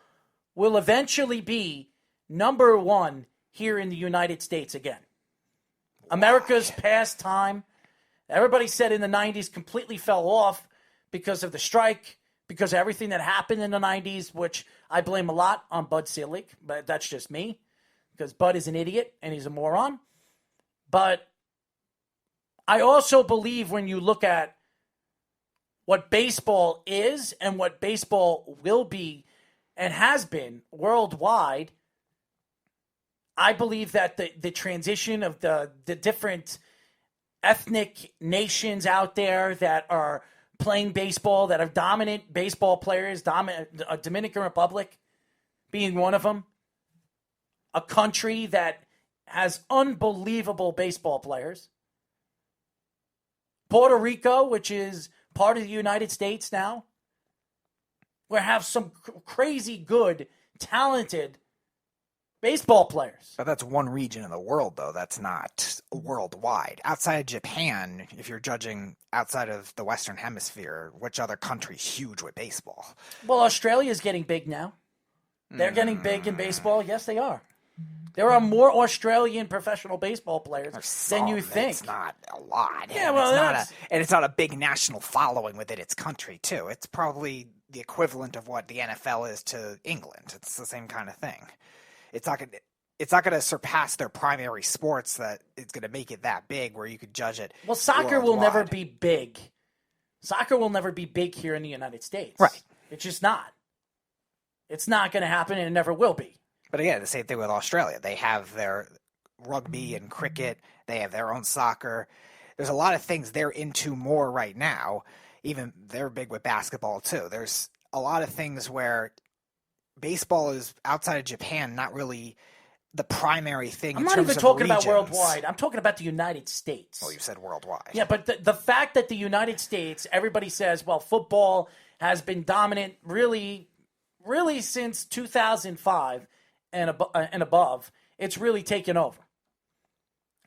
will eventually be number one here in the United States again. America's pastime. Everybody said in the 90s completely fell off because of the strike, because of everything that happened in the 90s, which I blame a lot on Bud Selig, but that's just me, because Bud is an idiot and he's a moron. But I also believe when you look at what baseball is and what baseball will be and has been worldwide, I believe that the transition of the different ethnic nations out there that are playing baseball, that are dominant baseball players, Dominican Republic being one of them, a country that has unbelievable baseball players, Puerto Rico, which is part of the United States now, we have some crazy good, talented baseball players. But that's one region in the world, though. That's not worldwide. Outside of Japan, if you're judging outside of the Western Hemisphere, which other country's huge with baseball? Well, Australia's getting big now. They're getting big in baseball. Yes, they are. There are more Australian professional baseball players than you think. It's not a lot. Yeah, well, it's not a big national following within its country, too. It's probably the equivalent of what the NFL is to England. It's the same kind of thing. It's not going to surpass their primary sports that it's going to make it that big where you could judge it. Well, soccer will never be big. Soccer will never be big here in the United States. Right. It's just not. It's not going to happen, and it never will be. But again, the same thing with Australia. They have their rugby and cricket. They have their own soccer. There's a lot of things they're into more right now. Even they're big with basketball, too. There's a lot of things where baseball is, outside of Japan, not really the primary thing. I'm not even talking about worldwide. I'm talking about the United States. Well, you said worldwide. Yeah, but the fact that the United States, everybody says, well, football has been dominant really since 2005 and above. It's really taken over.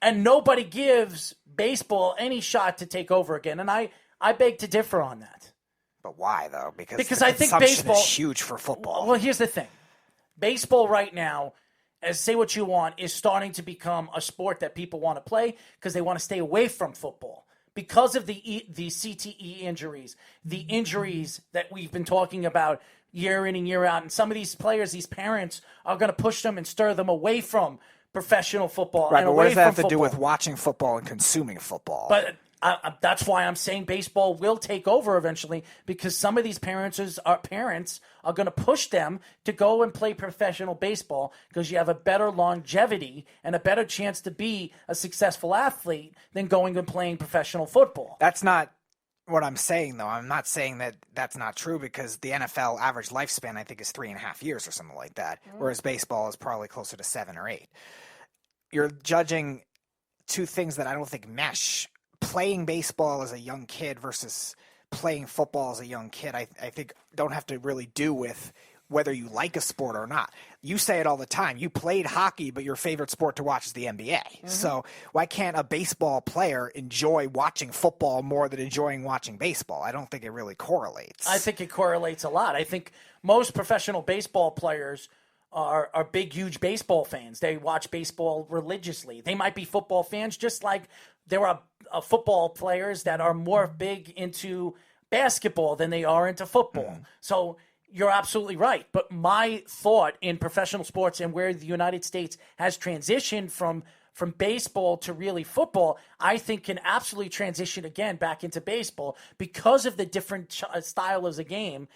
And nobody gives baseball any shot to take over again. And I beg to differ on that. But why, though? Because I think baseball is huge for football. Well, here's the thing. Baseball right now, say what you want, is starting to become a sport that people want to play because they want to stay away from football. Because of the CTE injuries, the injuries that we've been talking about year in and year out, and some of these players, these parents, are going to push them and stir them away from professional football. Right, and but what away does that have from to do football. with watching football and consuming football? But that's why I'm saying baseball will take over eventually, because some of these parents are going to push them to go and play professional baseball because you have a better longevity and a better chance to be a successful athlete than going and playing professional football. That's not what I'm saying, though. I'm not saying that that's not true, because the NFL average lifespan, I think, is 3.5 years or something like that, whereas baseball is probably closer to 7 or 8. You're judging two things that I don't think mesh. Playing baseball as a young kid versus playing football as a young kid, I think don't have to really do with whether you like a sport or not. You say it all the time. You played hockey, but your favorite sport to watch is the NBA. Mm-hmm. So why can't a baseball player enjoy watching football more than enjoying watching baseball? I don't think it really correlates. I think it correlates a lot. I think most professional baseball players are big, huge baseball fans. They watch baseball religiously. They might be football fans, just like there are football players that are more big into basketball than they are into football. Mm-hmm. So you're absolutely right. But my thought in professional sports and where the United States has transitioned from baseball to really football, I think can absolutely transition again back into baseball because of the different styles of game.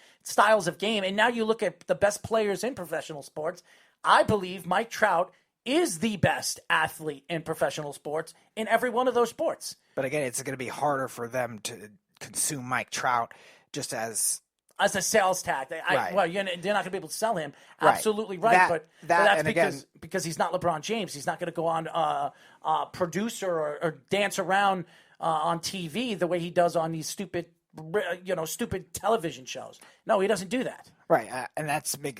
And now you look at the best players in professional sports. I believe Mike Trout is the best athlete in professional sports in every one of those sports. But again, it's going to be harder for them to consume Mike Trout just as a sales tactic. Right. Well, you're not going to be able to sell him. Absolutely right. But that's because he's not LeBron James. He's not going to go on producer or dance around on TV the way he does on these stupid television shows. No, he doesn't do that. Right, and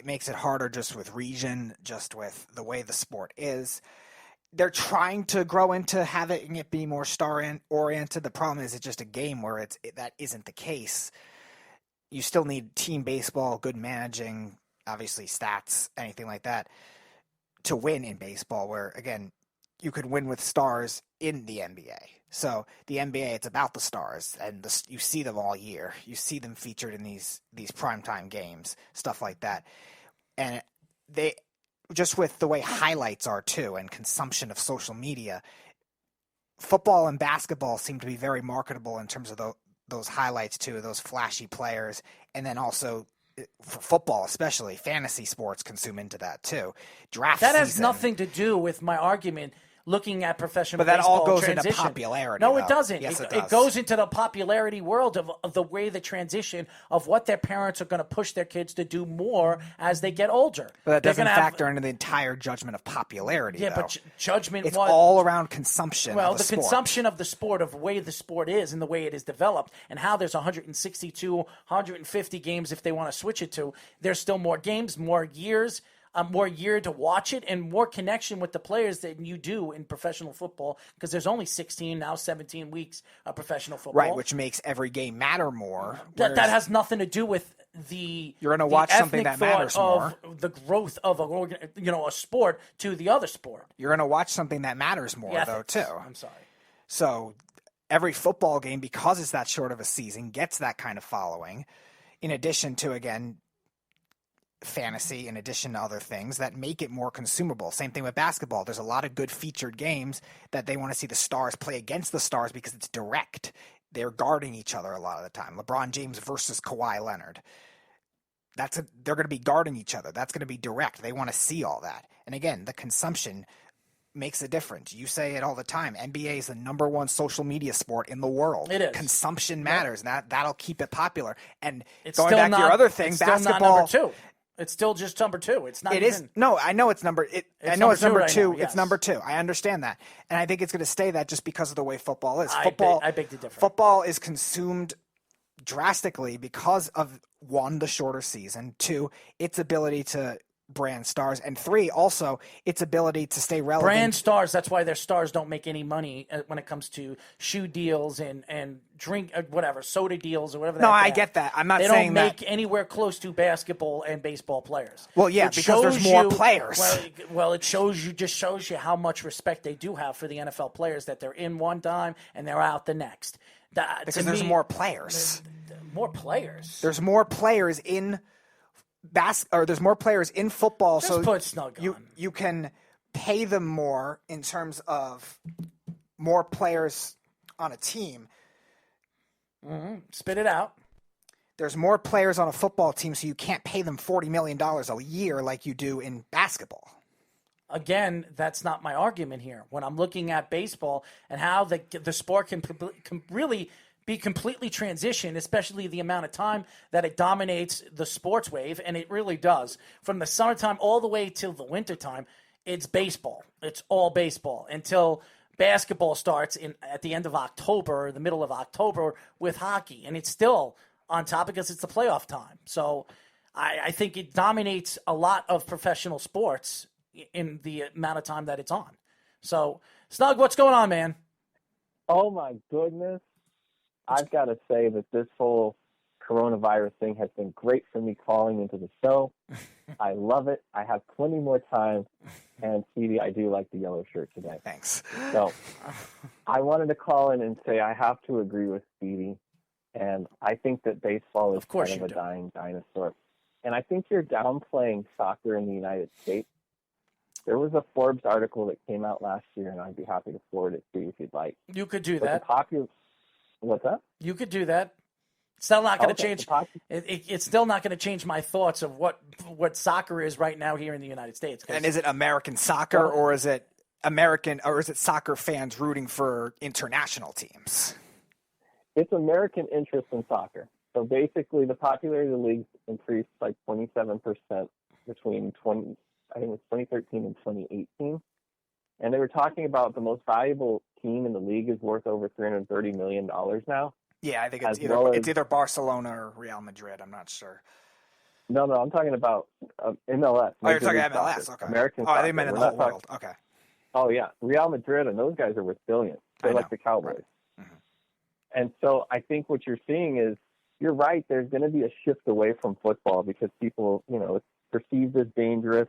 makes it harder just with region, just with the way the sport is. They're trying to grow into having it be more star-oriented. The problem is it's just a game where that isn't the case. You still need team baseball, good managing, obviously stats, anything like that, to win in baseball, where, again, you could win with stars in the NBA. So the NBA, it's about the stars, and you see them all year. You see them featured in these primetime games, stuff like that. And they, just with the way highlights are too, and consumption of social media, football and basketball seem to be very marketable in terms of those highlights too, those flashy players, and then also for football, especially fantasy sports consume into that too. Draft that has season, nothing to do with my argument looking at professional but that baseball all goes transition. into popularity. No, though. it doesn't. Yes, it does. It goes into the popularity world of the way the transition of what their parents are going to push their kids to do more as they get older. But that doesn't factor into the entire judgment of popularity. Yeah, though. but judgment. It's all around consumption. Well, of the sport. consumption of the sport, of the way the sport is and the way it is developed, and how there's 162, 150 games if they want to switch it to. There's still more games, more years. More year to watch it, and more connection with the players than you do in professional football, because there's only 16, now 17 weeks of professional football. Right, which makes every game matter more. That has nothing to do with the you're going to watch something that matters more. The growth of a sport to the other sport. You're going to watch something that matters more, though, too. I'm sorry. So every football game, because it's that short of a season, gets that kind of following, in addition to, again, fantasy, in addition to other things that make it more consumable. Same thing with basketball. There's a lot of good featured games that they want to see the stars play against the stars because it's direct. They're guarding each other a lot of the time. LeBron James versus Kawhi Leonard. They're going to be guarding each other. That's going to be direct. They want to see all that. And again, the consumption makes a difference. You say it all the time. NBA is the number one social media sport in the world. It is. Consumption matters. And that'll keep it popular. And it's going back to your other thing, it's basketball. Still not number two. It's still just number two. It's not. It even, is. No, I know it's number. I know it's number two. It's number two. I understand that, and I think it's going to stay that just because of the way football is. I beg to differ. Football is consumed drastically because of, one, the shorter season, two, its ability to brand stars, and 3, also its ability to stay relevant. Brand stars, that's why their stars don't make any money when it comes to shoe deals and drink, whatever, soda deals or whatever. No, I get that. I'm not they saying don't make anywhere close to basketball and baseball players. Well, yeah, because there's more players. Well, it shows you how much respect they do have for the NFL players, that they're in one time and they're out the next. Because there's more players. More players. There's more players in there's more players in football. Just so put Snug on. You can pay them more in terms of more players on a team. Mm-hmm. Spit it out. There's more players on a football team, so you can't pay them $40 million a year like you do in basketball. Again, that's not my argument here. When I'm looking at baseball and how the sport can really be completely transitioned, especially the amount of time that it dominates the sports wave, and it really does. From the summertime all the way till the wintertime, it's baseball. It's all baseball until basketball starts at the end of October, or the middle of October with hockey, and it's still on top because it's the playoff time. So I think it dominates a lot of professional sports in the amount of time that it's on. So, Snug, what's going on, man? Oh, my goodness. I've got to say that this whole coronavirus thing has been great for me calling into the show. I love it. I have plenty more time. And, Stevie, I do like the yellow shirt today. Thanks. So I wanted to call in and say I have to agree with Stevie. And I think that baseball is kind of a dying dinosaur. And I think you're downplaying soccer in the United States. There was a Forbes article that came out last year, and I'd be happy to forward it to you if you'd like. You could do that. What's that? You could do that. It's still not going to change. It's still not going to change my thoughts of what soccer is right now here in the United States. And is it American soccer, or is it soccer fans rooting for international teams? It's American interest in soccer. So basically, the popularity of the league increased by 27% between 2013 and 2018. And they were talking about the most valuable team in the league is worth over $330 million now. Yeah, I think it's either Barcelona or Real Madrid. I'm not sure. No, I'm talking about MLS. Oh, you're talking MLS. Okay. American soccer. They meant in the whole world. Okay. Oh, yeah. Real Madrid and those guys are worth billions. They're like the Cowboys. Right. Mm-hmm. And so I think what you're seeing is, you're right, there's going to be a shift away from football because people, it's perceived as dangerous.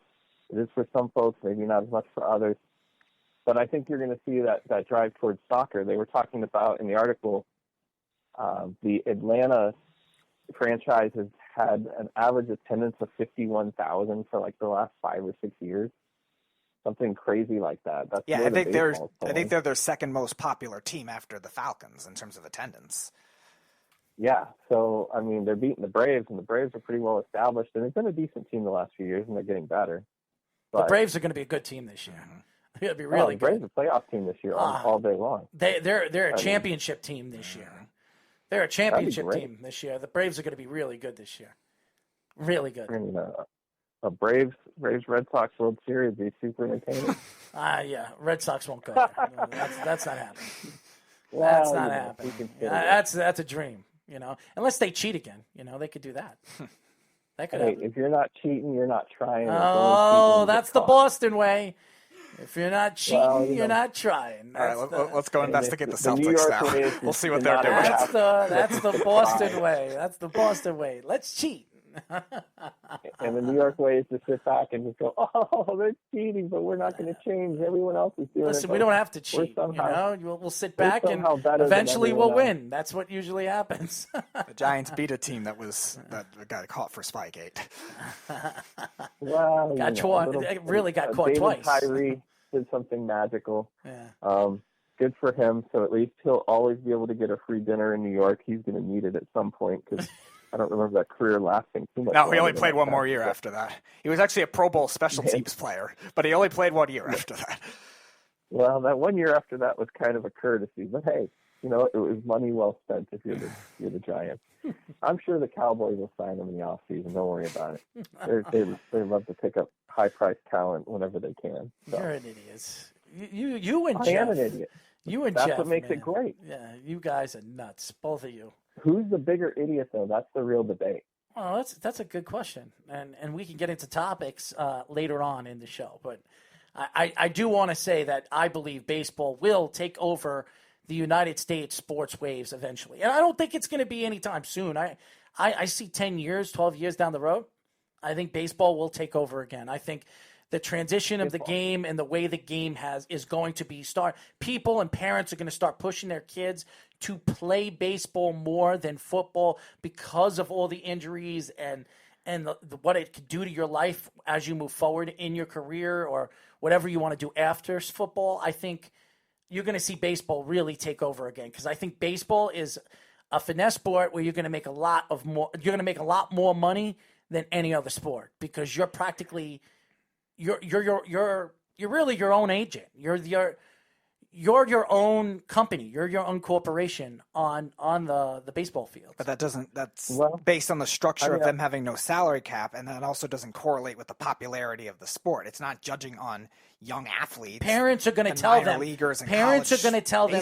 It is for some folks, maybe not as much for others. But I think you're going to see that drive towards soccer. They were talking about in the article, the Atlanta franchise has had an average attendance of 51,000 for like the last 5 or 6 years. Something crazy like that. I think they're their second most popular team after the Falcons in terms of attendance. Yeah, so I mean they're beating the Braves, and the Braves are pretty well established, and they've been a decent team the last few years, and they're getting better. But the Braves are going to be a good team this year. They're going to be really good. The Braves are a playoff team this year all day long. They're a championship team this year. They're a championship team this year. The Braves are going to be really good this year. Really good. And, a Braves Red Sox World Series would be super entertaining. Yeah, Red Sox won't go there. No, that's not happening. That's not happening. That's a dream. Unless they cheat again, they could do that. That could happen. If you're not cheating, you're not trying. Oh, that's the Boston way. If you're not cheating, you're not trying. All right, let's go investigate the Celtics now. We'll see what they're doing. That's the Boston way. That's the Boston way. Let's cheat. And the New York way is to sit back and just go, oh, they're cheating, but we're not going to change. Everyone else is doing it. Listen, we don't have to cheat. We'll sit back and eventually we'll win. That's what usually happens. The Giants beat a team that got caught for Spygate. Well, really got caught twice. Kyrie did something magical. Yeah. Good for him. So at least he'll always be able to get a free dinner in New York. He's going to need it at some point because I don't remember that career lasting too much. No, he only played one more year after that. He was actually a Pro Bowl special teams player, but he only played 1 year after that. Well, that 1 year after that was kind of a courtesy, but hey, it was money well spent if you're the Giants. I'm sure the Cowboys will sign him in the offseason. Don't worry about it. They love to pick up high-priced talent whenever they can. So. You're an idiot. You and Jeff. I am an idiot. You and That's Jeff. That's what makes man. it great. Yeah, you guys are nuts, both of you. Who's the bigger idiot, though? That's the real debate. Oh, that's a good question, and we can get into topics later on in the show. But I do want to say that I believe baseball will take over the United States sports waves eventually, and I don't think it's going to be anytime soon. I see 10 years, 12 years down the road. I think baseball will take over again. I think the transition of the game and the way the game is going to be people and parents are going to start pushing their kids to play baseball more than football because of all the injuries and what it could do to your life as you move forward in your career or whatever you want to do after football. I think you're going to see baseball really take over again because I think baseball is a finesse sport where you're going to make a lot more money than any other sport because you're practically you're really your own agent. You're your own company. You're your own corporation on the baseball field. But that's based on the structure of them having no salary cap, and that also doesn't correlate with the popularity of the sport. It's not judging on young athletes. Parents are going to tell them. Parents are going to tell them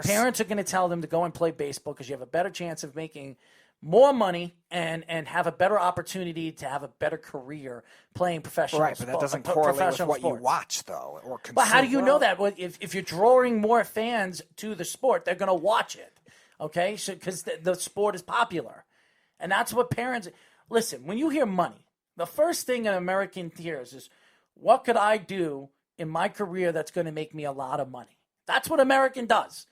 Parents are going to tell them to go and play baseball because you have a better chance of making more money and have a better opportunity to have a better career playing professional sports. Right, but that doesn't correlate with what you watch, though, or consume. But how do you know that? Well, if you're drawing more fans to the sport, they're going to watch it, okay? So because the sport is popular. And that's what parents – listen, when you hear money, the first thing an American hears is, what could I do in my career that's going to make me a lot of money? That's what American does.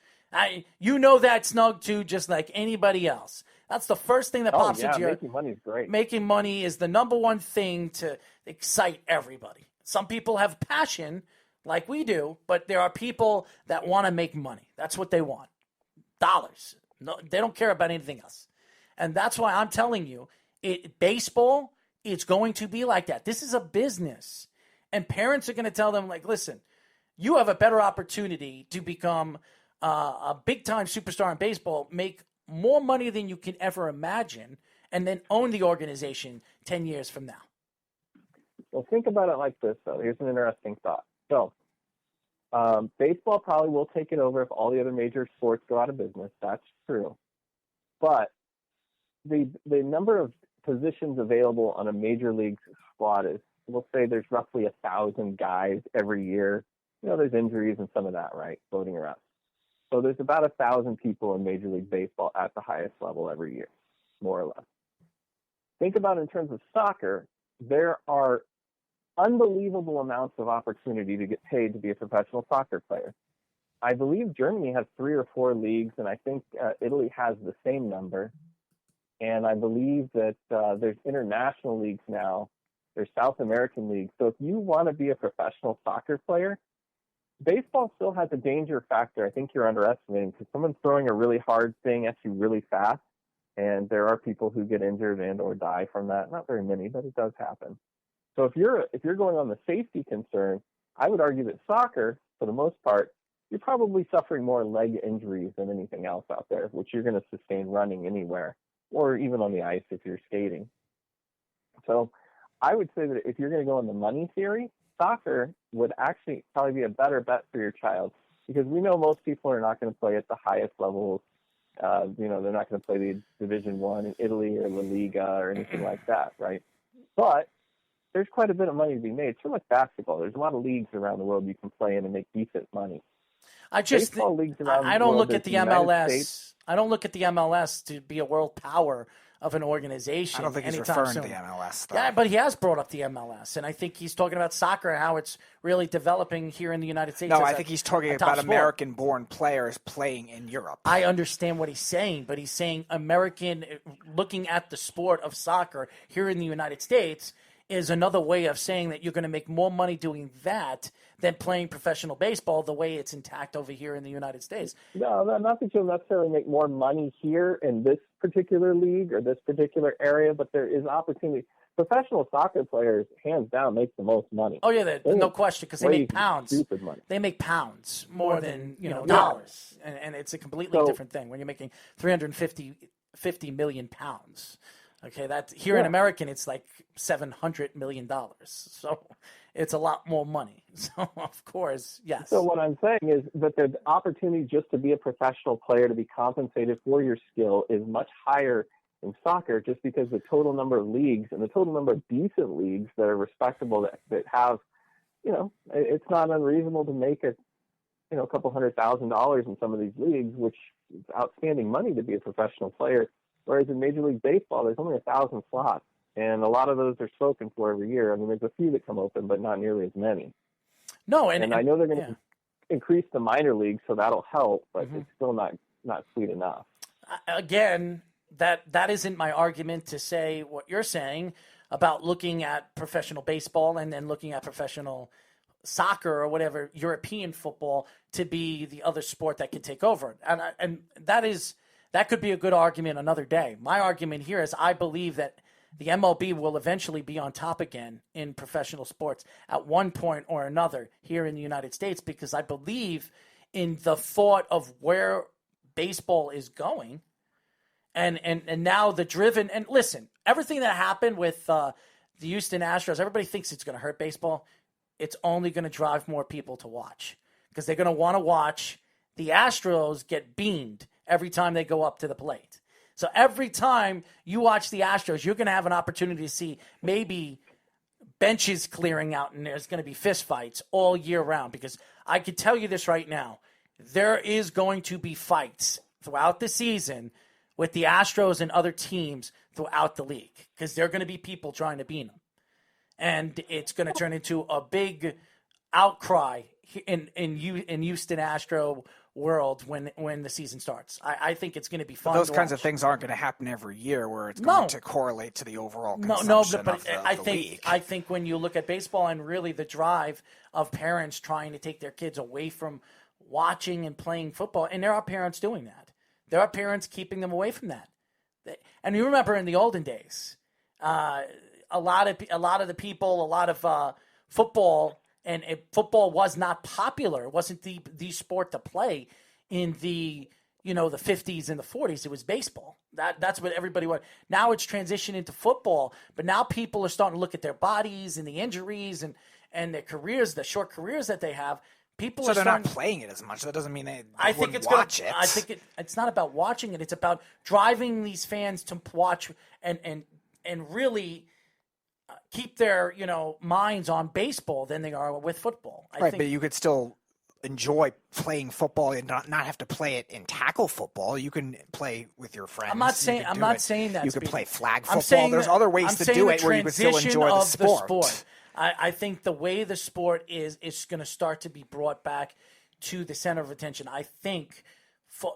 You know that, Snug, too, just like anybody else. That's the first thing that pops into your... making money is great. Making money is the number one thing to excite everybody. Some people have passion, like we do, but there are people that want to make money. That's what they want. Dollars. No, they don't care about anything else. And that's why I'm telling you, baseball, it's going to be like that. This is a business. And parents are going to tell them, like, listen, you have a better opportunity to become a big-time superstar in baseball, make more money than you can ever imagine, and then own the organization 10 years from now. Well, think about it like this, though. Here's an interesting thought. So, baseball probably will take it over if all the other major sports go out of business. That's true. But the number of positions available on a major league squad is, we'll say there's roughly 1,000 guys every year. You know, there's injuries and some of that, right, floating around. So there's about 1,000 people in Major League Baseball at the highest level every year, more or less. Think about it in terms of soccer. There are unbelievable amounts of opportunity to get paid to be a professional soccer player. I believe Germany has 3 or 4 leagues, and I think Italy has the same number. And I believe that there's international leagues now. There's South American leagues. So if you want to be a professional soccer player, baseball still has a danger factor. I think you're underestimating because someone's throwing a really hard thing at you really fast, and there are people who get injured and or die from that. Not very many, but it does happen. So if you're going on the safety concern, I would argue that soccer, for the most part, you're probably suffering more leg injuries than anything else out there, which you're going to sustain running anywhere, or even on the ice if you're skating. So I would say that if you're going to go on the money theory, soccer would actually probably be a better bet for your child because we know most people are not going to play at the highest levels. They're not going to play the Division I in Italy or La Liga or anything like that, right? But there's quite a bit of money to be made. It's sort of like basketball. There's a lot of leagues around the world you can play in and make decent money. I don't look at the MLS. I don't look at the MLS to be a world power of an organization. I don't think he's referring to the MLS, though. Yeah, but he has brought up the MLS, and I think he's talking about soccer and how it's really developing here in the United States. No, I think he's talking about American-born players playing in Europe. I understand what he's saying, but he's saying American, looking at the sport of soccer here in the United States, is another way of saying that you're going to make more money doing that than playing professional baseball the way it's intact over here in the United States. No, not that you'll necessarily make more money here in this particular league or this particular area, but there is opportunity. Professional soccer players, hands down, make the most money. Oh, yeah, no question, because they make pounds. Stupid money. They make pounds more than dollars, and it's a completely different thing when you're making 350 million pounds. Okay, that here in American, it's like $700 million. So it's a lot more money. So, of course, yes. So what I'm saying is that the opportunity just to be a professional player, to be compensated for your skill, is much higher in soccer, just because the total number of leagues and the total number of decent leagues that are respectable that have, it's not unreasonable to make a couple $100,000 in some of these leagues, which is outstanding money to be a professional player. Whereas in Major League Baseball, there's only 1,000 slots, and a lot of those are spoken for every year. I mean, there's a few that come open, but not nearly as many. No, and I know they're going to increase the minor leagues, so that'll help, but it's still not sweet enough. Again, that isn't my argument to say what you're saying about looking at professional baseball and then looking at professional soccer or whatever, European football, to be the other sport that can take over. And that could be a good argument another day. My argument here is I believe that the MLB will eventually be on top again in professional sports at one point or another here in the United States, because I believe in the thought of where baseball is going. And now the driven, and listen, everything that happened with the Houston Astros, everybody thinks it's going to hurt baseball. It's only going to drive more people to watch, because they're going to want to watch the Astros get beamed every time they go up to the plate. So every time you watch the Astros, you're going to have an opportunity to see maybe benches clearing out and there's going to be fistfights all year round, because I can tell you this right now, there is going to be fights throughout the season with the Astros and other teams throughout the league, because there are going to be people trying to beat them. And it's going to turn into a big outcry in Houston Astro world when the season starts. I think it's going to be fun. But those kinds of things aren't going to happen every year, where it's going to correlate to the overall consumption of the league. I think when you look at baseball and really the drive of parents trying to take their kids away from watching and playing football, and there are parents doing that. There are parents keeping them away from that. And you remember in the olden days, a lot of the people, a lot of football. And football was not popular. It wasn't the sport to play in the 50s and the 40s. It was baseball. That's what everybody wanted. Now it's transitioned into football, but now people are starting to look at their bodies and the injuries and their careers, the short careers that they have. So they're not playing it as much. That doesn't mean they wouldn't watch it. I think it's not about watching it. It's about driving these fans to watch and really keep their minds on baseball than they are with football. I think, but you could still enjoy playing football and not have to play it in tackle football. You can play with your friends. I'm not saying that. You can play flag football. There's other ways to do it where you can still enjoy the sport. I think the way the sport is going to start to be brought back to the center of attention. I think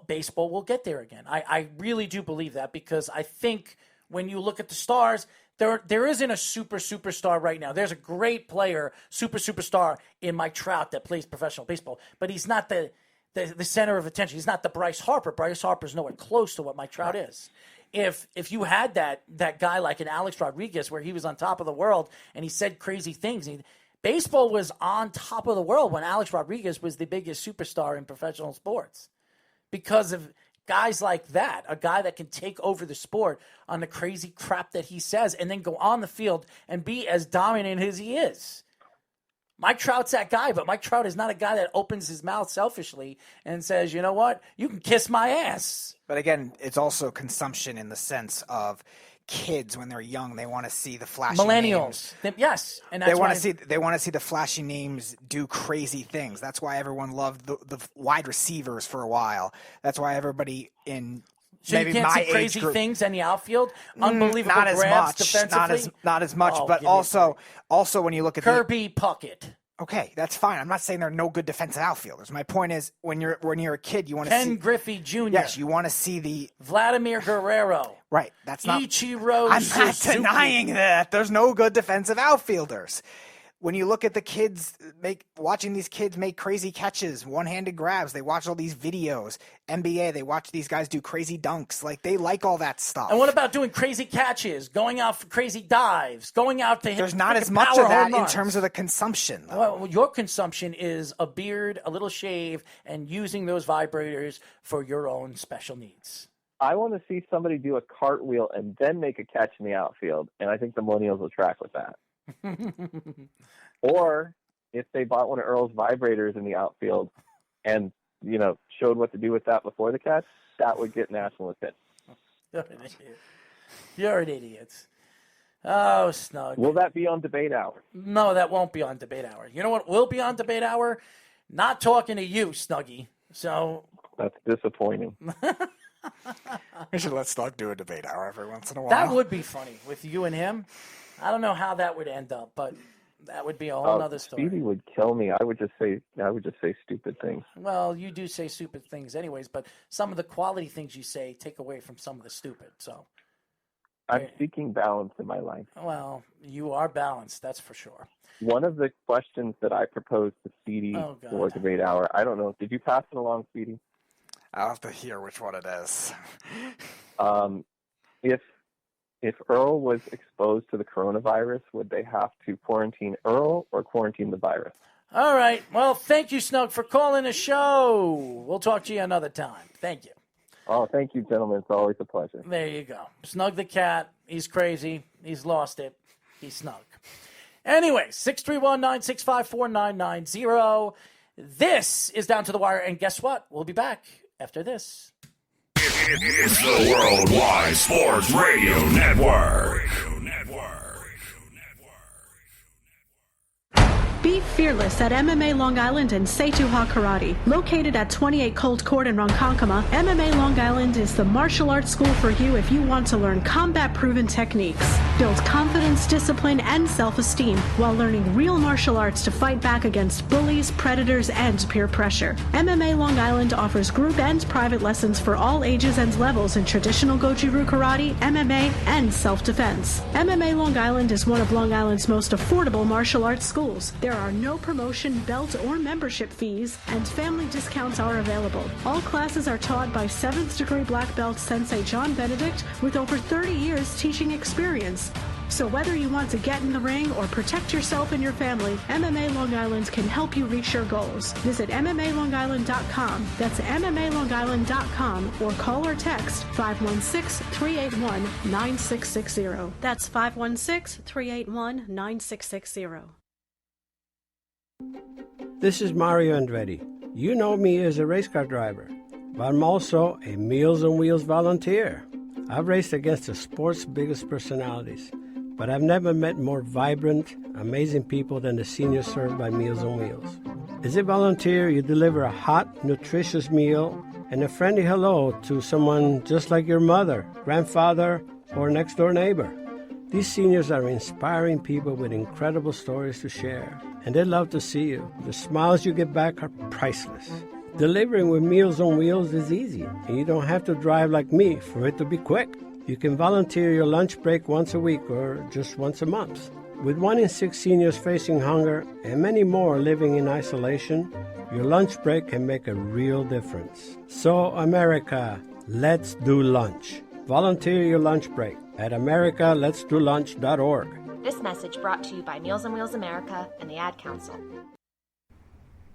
baseball will get there again. I really do believe that, because I think when you look at the stars, there isn't a superstar right now. There's a great player, superstar in Mike Trout that plays professional baseball, but he's not the center of attention. He's not the Bryce Harper. Bryce Harper's nowhere close to what Mike Trout is. If you had that guy like an Alex Rodriguez, where he was on top of the world and he said crazy things, baseball was on top of the world when Alex Rodriguez was the biggest superstar in professional sports, because of guys like that, a guy that can take over the sport on the crazy crap that he says and then go on the field and be as dominant as he is. Mike Trout's that guy, but Mike Trout is not a guy that opens his mouth selfishly and says, you know what, you can kiss my ass. But again, it's also consumption in the sense of kids when they're young. They want to see the flashy millennials. Names. Yes, and they want to see the flashy names do crazy things. That's why everyone loved the wide receivers for a while. That's why everybody in so maybe you can't my see crazy age group, things in the outfield. Unbelievable not as grabs much, defensively. not as much. But also when you look at Kirby Puckett. Okay, that's fine. I'm not saying there are no good defensive outfielders. My point is, when you're a kid, you want to see Ken Griffey Jr. Yes, you want to see the Vladimir Guerrero. Right, that's not Ichiro I'm Suzuki. not denying that. There's no good defensive outfielders. When you look at the kids watching these kids make crazy catches, one-handed grabs, they watch all these videos. NBA, they watch these guys do crazy dunks. Like, they like all that stuff. And what about doing crazy catches, going out for crazy dives, going out to hit There's not as much of that in terms of the consumption, though. Well, your consumption is a beard, a little shave, and using those vibrators for your own special needs. I want to see somebody do a cartwheel and then make a catch in the outfield, and I think the millennials will track with that. Or if they bought one of Earl's vibrators in the outfield and, showed what to do with that before the catch, that would get national attention. You're an idiot. Oh, Snug. Will that be on Debate Hour? No, that won't be on Debate Hour. You know what will be on Debate Hour? Not talking to you, Snuggie. So that's disappointing. We should let Snug do a Debate Hour every once in a while. That would be funny with you and him. I don't know how that would end up, but that would be a whole other story. Speedy would kill me. I would just say stupid things. Well, you do say stupid things anyways, but some of the quality things you say take away from some of the stupid. So I'm seeking balance in my life. Well, you are balanced, that's for sure. One of the questions that I proposed to Speedy for Debate Hour, I don't know, did you pass it along, Speedy? I'll have to hear which one it is. If Earl was exposed to the coronavirus, would they have to quarantine Earl or quarantine the virus? All right. Well, thank you, Snug, for calling the show. We'll talk to you another time. Thank you. Oh, thank you, gentlemen. It's always a pleasure. There you go. Snug the cat. He's crazy. He's lost it. He's Snug. Anyway, 631-965-4990. This is Down to the Wire, and guess what? We'll be back after this. It's the Worldwide Sports Radio Network. Be fearless at MMA Long Island and Seituha Karate. Located at 28 Colt Court in Ronkonkoma, MMA Long Island is the martial arts school for you if you want to learn combat-proven techniques, build confidence, discipline, and self-esteem while learning real martial arts to fight back against bullies, predators, and peer pressure. MMA Long Island offers group and private lessons for all ages and levels in traditional Goju-Ryu Karate, MMA, and self-defense. MMA Long Island is one of Long Island's most affordable martial arts schools. There are no promotion, belt, or membership fees, and family discounts are available. All classes are taught by 7th degree black belt Sensei John Benedict with over 30 years teaching experience. So whether you want to get in the ring or protect yourself and your family, MMA Long Island can help you reach your goals. Visit MMALongIsland.com. That's MMALongIsland.com or call or text 516-381-9660. That's 516-381-9660. This is Mario Andretti. You know me as a race car driver, but I'm also a Meals on Wheels volunteer. I've raced against the sport's biggest personalities, but I've never met more vibrant, amazing people than the seniors served by Meals on Wheels. As a volunteer, you deliver a hot, nutritious meal and a friendly hello to someone just like your mother, grandfather, or next-door neighbor. These seniors are inspiring people with incredible stories to share, and they love to see you. The smiles you get back are priceless. Delivering with Meals on Wheels is easy, and you don't have to drive like me for it to be quick. You can volunteer your lunch break once a week or just once a month. With 1 in 6 seniors facing hunger and many more living in isolation, your lunch break can make a real difference. So, America, let's do lunch. Volunteer your lunch break at americaletsdolunch.org. This message brought to you by Meals on Wheels America and the Ad Council.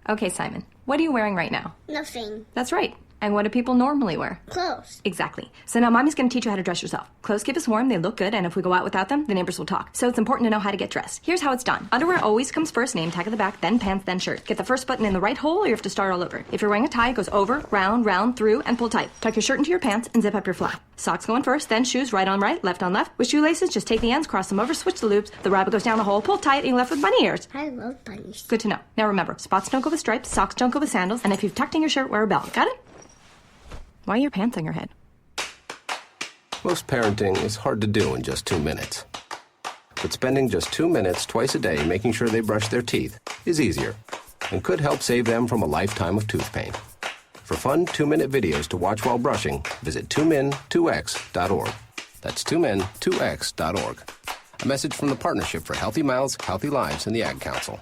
Okay, Simon, what are you wearing right now? Nothing. That's right. And what do people normally wear? Clothes. Exactly. So now Mommy's going to teach you how to dress yourself. Clothes keep us warm, they look good, and if we go out without them, the neighbors will talk. So it's important to know how to get dressed. Here's how it's done. Underwear always comes first, name tag at the back, then pants, then shirt. Get the first button in the right hole, or you have to start all over. If you're wearing a tie, it goes over, round, through, and pull tight. Tuck your shirt into your pants and zip up your flap. Socks going first, then shoes right on right, left on left. With shoelaces, just take the ends, cross them over, switch the loops. The rabbit goes down the hole, pull tight, and you're left with bunny ears. I love bunnies. Good to know. Now remember, spots don't go with stripes, socks don't go with sandals, and if you've tucked in your shirt, wear a belt. Got it? Why are your pants on your head? Most parenting is hard to do in just 2 minutes. But spending just 2 minutes twice a day making sure they brush their teeth is easier and could help save them from a lifetime of tooth pain. For fun 2-minute videos to watch while brushing, visit 2min2x.org. That's 2min2x.org. A message from the Partnership for Healthy Mouths, Healthy Lives, and the Ad Council.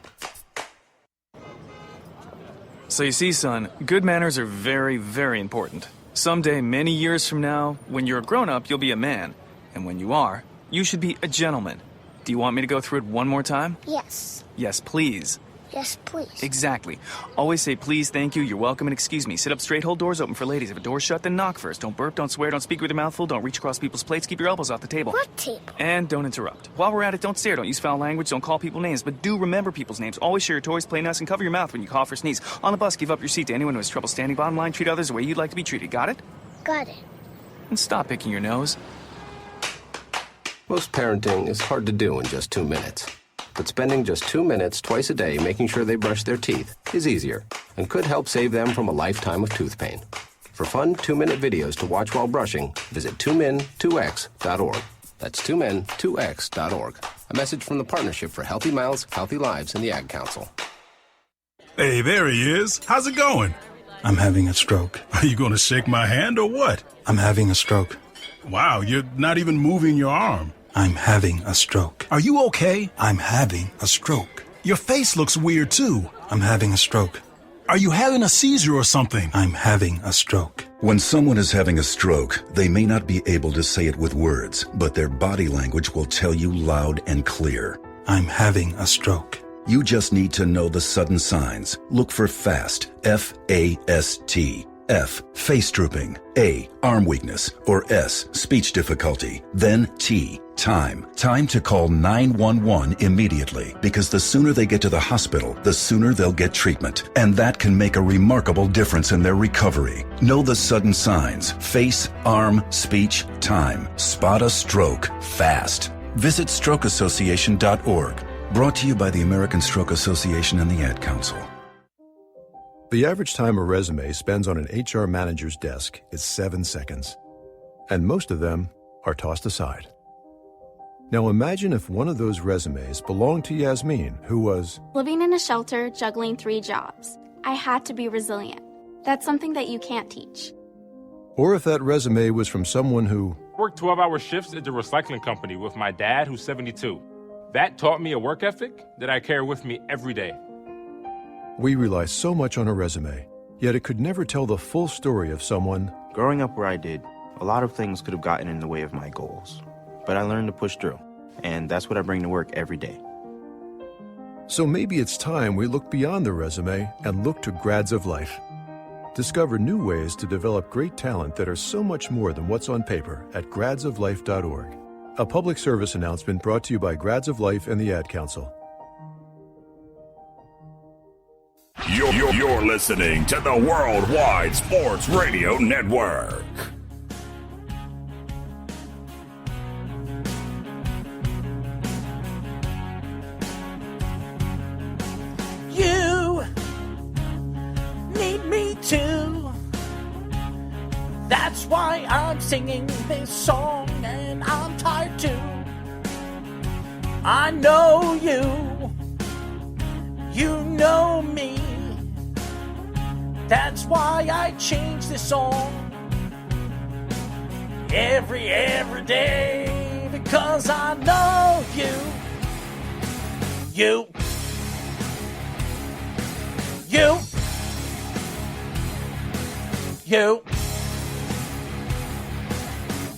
So you see, son, good manners are very, very important. Someday, many years from now, when you're a grown-up, you'll be a man. And when you are, you should be a gentleman. Do you want me to go through it one more time? Yes. Yes, please. Yes, please. Exactly. Always say please, thank you, you're welcome, and excuse me. Sit up straight, hold doors open for ladies. If a door's shut, then knock first. Don't burp, don't swear, don't speak with your mouth full, don't reach across people's plates, keep your elbows off the table. What table? And don't interrupt. While we're at it, don't stare, don't use foul language, don't call people names, but do remember people's names. Always share your toys, play nice, and cover your mouth when you cough or sneeze. On the bus, give up your seat to anyone who has trouble standing. Bottom line, treat others the way you'd like to be treated. Got it? Got it. And stop picking your nose. Most parenting is hard to do in just 2 minutes. But spending just 2 minutes twice a day making sure they brush their teeth is easier and could help save them from a lifetime of tooth pain. For fun 2-minute videos to watch while brushing, visit 2min2x.org. That's 2min2x.org. A message from the Partnership for Healthy Mouths, Healthy Lives, and the Ad Council. Hey, there he is. How's it going? I'm having a stroke. Are you going to shake my hand or what? I'm having a stroke. Wow, you're not even moving your arm. I'm having a stroke. Are you okay? I'm having a stroke. Your face looks weird, too. I'm having a stroke. Are you having a seizure or something? I'm having a stroke. When someone is having a stroke, they may not be able to say it with words, but their body language will tell you loud and clear. I'm having a stroke. You just need to know the sudden signs. Look for FAST, F-A-S-T. F, face drooping. A, arm weakness. Or S, speech difficulty. Then T, time. Time to call 911 immediately, because the sooner they get to the hospital, the sooner they'll get treatment. And that can make a remarkable difference in their recovery. Know the sudden signs. Face, arm, speech, time. Spot a stroke fast. Visit strokeassociation.org. Brought to you by the American Stroke Association and the Ad Council. The average time a resume spends on an HR manager's desk is 7 seconds. And most of them are tossed aside. Now imagine if one of those resumes belonged to Yasmin, who was living in a shelter, juggling 3 jobs. I had to be resilient. That's something that you can't teach. Or if that resume was from someone who worked 12-hour shifts at the recycling company with my dad, who's 72. That taught me a work ethic that I carry with me every day. We rely so much on a resume, yet it could never tell the full story of someone. Growing up where I did, a lot of things could have gotten in the way of my goals. But I learned to push through, and that's what I bring to work every day. So maybe it's time we look beyond the resume and look to Grads of Life. Discover new ways to develop great talent that are so much more than what's on paper at gradsoflife.org. A public service announcement brought to you by Grads of Life and the Ad Council. You're listening to the Worldwide Sports Radio Network. You need me too. That's why I'm singing this song, and I'm tired too. I know you. You know me. That's why I change this song every day, because I know you.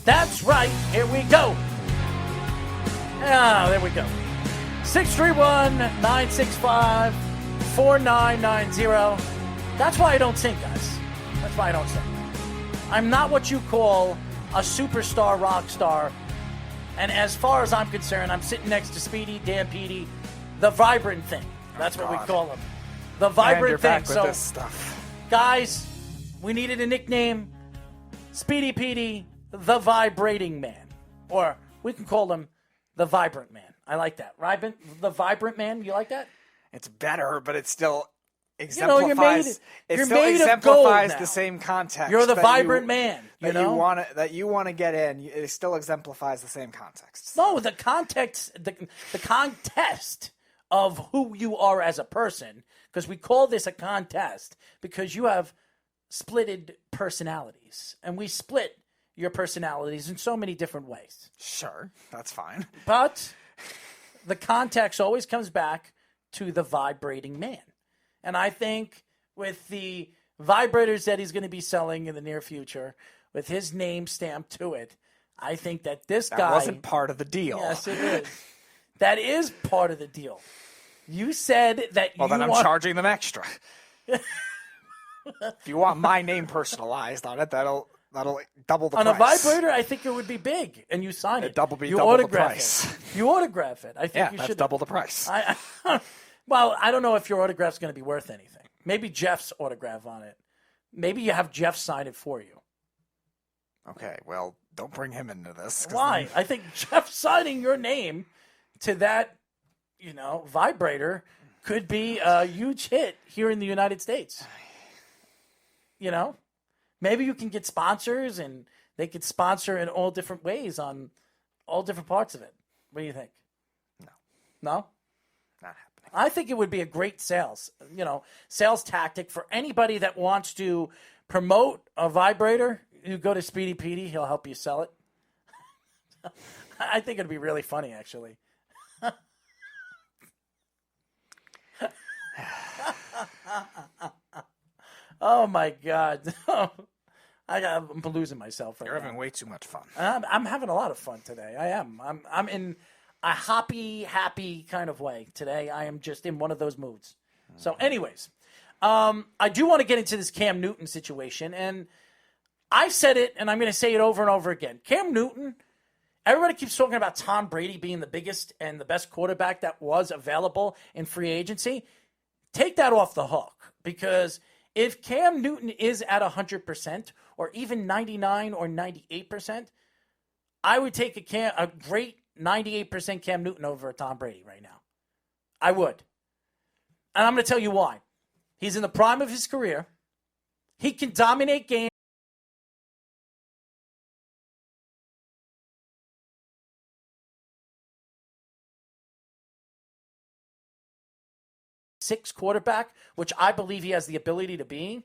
That's right. Here we go. Ah, there we go. 631-965-4990. That's why I don't sing, guys. That's why I don't sing. I'm not what you call a superstar rock star. And as far as I'm concerned, I'm sitting next to Speedy, Dan Petey, the vibrant thing. That's what we call him. The vibrant thing. Back with this stuff. Guys, we needed a nickname. Speedy Petey, the vibrating man. Or we can call him the vibrant man. I like that. The vibrant man, you like that? It's better, but it still exemplifies. You're made of gold now. The same context. You're the vibrant man. You want to get in. It still exemplifies the same context. No, the context, the contest of who you are as a person, because we call this a contest because you have splitted personalities, and we split your personalities in so many different ways. Sure, that's fine. But the context always comes back to the vibrating man. And I think with the vibrators that he's going to be selling in the near future, with his name stamped to it, I think that this guy... That wasn't part of the deal. Yes, it is. That is part of the deal. You said that Well, then I'm charging them extra. If you want my name personalized on it, that'll double the price. On a vibrator, I think it would be big, and you sign it. Double the price. You autograph it. I think you that's should double the price. Well, I don't know if your autograph's going to be worth anything. Maybe Jeff's autograph on it. Maybe you have Jeff sign it for you. Okay, well, Don't bring him into this. Why? I think Jeff signing your name to that, vibrator could be a huge hit here in the United States. Maybe you can get sponsors and they could sponsor in all different ways on all different parts of it. What do you think? No? Not happening. I think it would be a great sales tactic for anybody that wants to promote a vibrator. You go to Speedy Petey, he'll help you sell it. I think it'd be really funny, actually. Oh my God. I'm losing myself right now. You're having way too much fun. I'm having a lot of fun today. I am. I'm in a happy kind of way today. I am just in one of those moods. So anyways, I do want to get into this Cam Newton situation. And I've said it, and I'm going to say it over and over again. Cam Newton, everybody keeps talking about Tom Brady being the biggest and the best quarterback that was available in free agency. Take that off the hook, because if Cam Newton is at 100% or even 99 or 98%, I would take a great 98% Cam Newton over Tom Brady right now. I would. And I'm going to tell you why. He's in the prime of his career. He can dominate games. Six quarterback, which I believe he has the ability to be.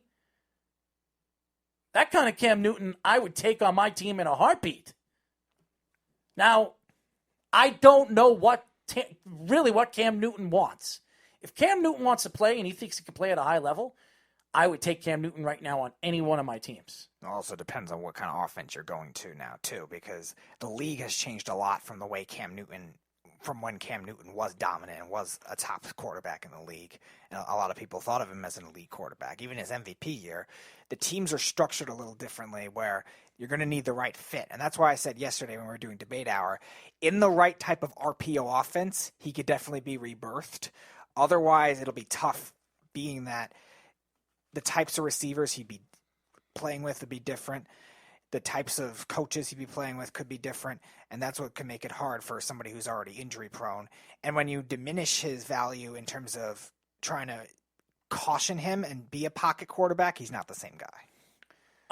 That kind of Cam Newton, I would take on my team in a heartbeat. Now, I don't know what Cam Newton wants. If Cam Newton wants to play and he thinks he can play at a high level, I would take Cam Newton right now on any one of my teams. It also depends on what kind of offense you're going to now, too, because the league has changed a lot from when Cam Newton was dominant and was a top quarterback in the league. And a lot of people thought of him as an elite quarterback. Even his MVP year, the teams are structured a little differently where you're going to need the right fit. And that's why I said yesterday when we were doing debate hour, in the right type of RPO offense, he could definitely be rebirthed. Otherwise, it'll be tough, being that the types of receivers he'd be playing with would be different. The types of coaches he'd be playing with could be different, and that's what can make it hard for somebody who's already injury prone. And when you diminish his value in terms of trying to caution him and be a pocket quarterback, he's not the same guy.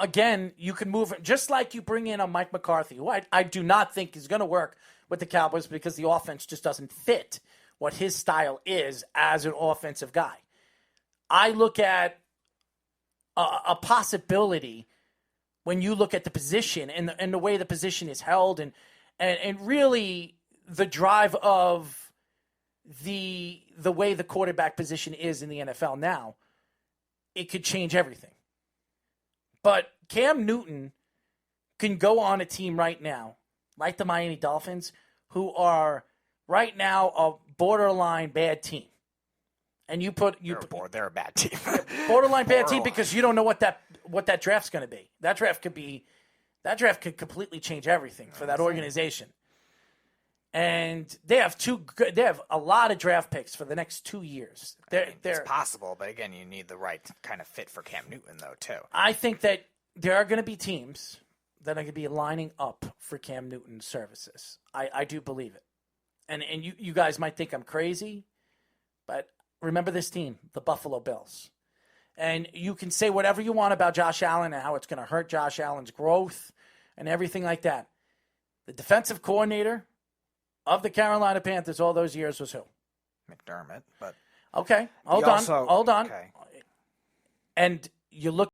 Again, you can move it just like you bring in a Mike McCarthy, who I do not think is going to work with the Cowboys because the offense just doesn't fit what his style is as an offensive guy. I look at a possibility when you look at the position and the way the position is held and really the drive of the way the quarterback position is in the NFL now, it could change everything. But Cam Newton can go on a team right now, like the Miami Dolphins, who are right now a borderline bad team. And they're a bad team. Borderline bad team because you don't know what that draft's going to be. That draft could completely change everything for that organization. And they have a lot of draft picks for the next 2 years. It's possible, but again, you need the right kind of fit for Cam Newton, though, too. I think that there are going to be teams that are going to be lining up for Cam Newton's services. I do believe it. And you guys might think I'm crazy, but remember this team, the Buffalo Bills. And you can say whatever you want about Josh Allen and how it's going to hurt Josh Allen's growth and everything like that. The defensive coordinator of the Carolina Panthers all those years was who? McDermott. But okay, hold on. Okay. And you look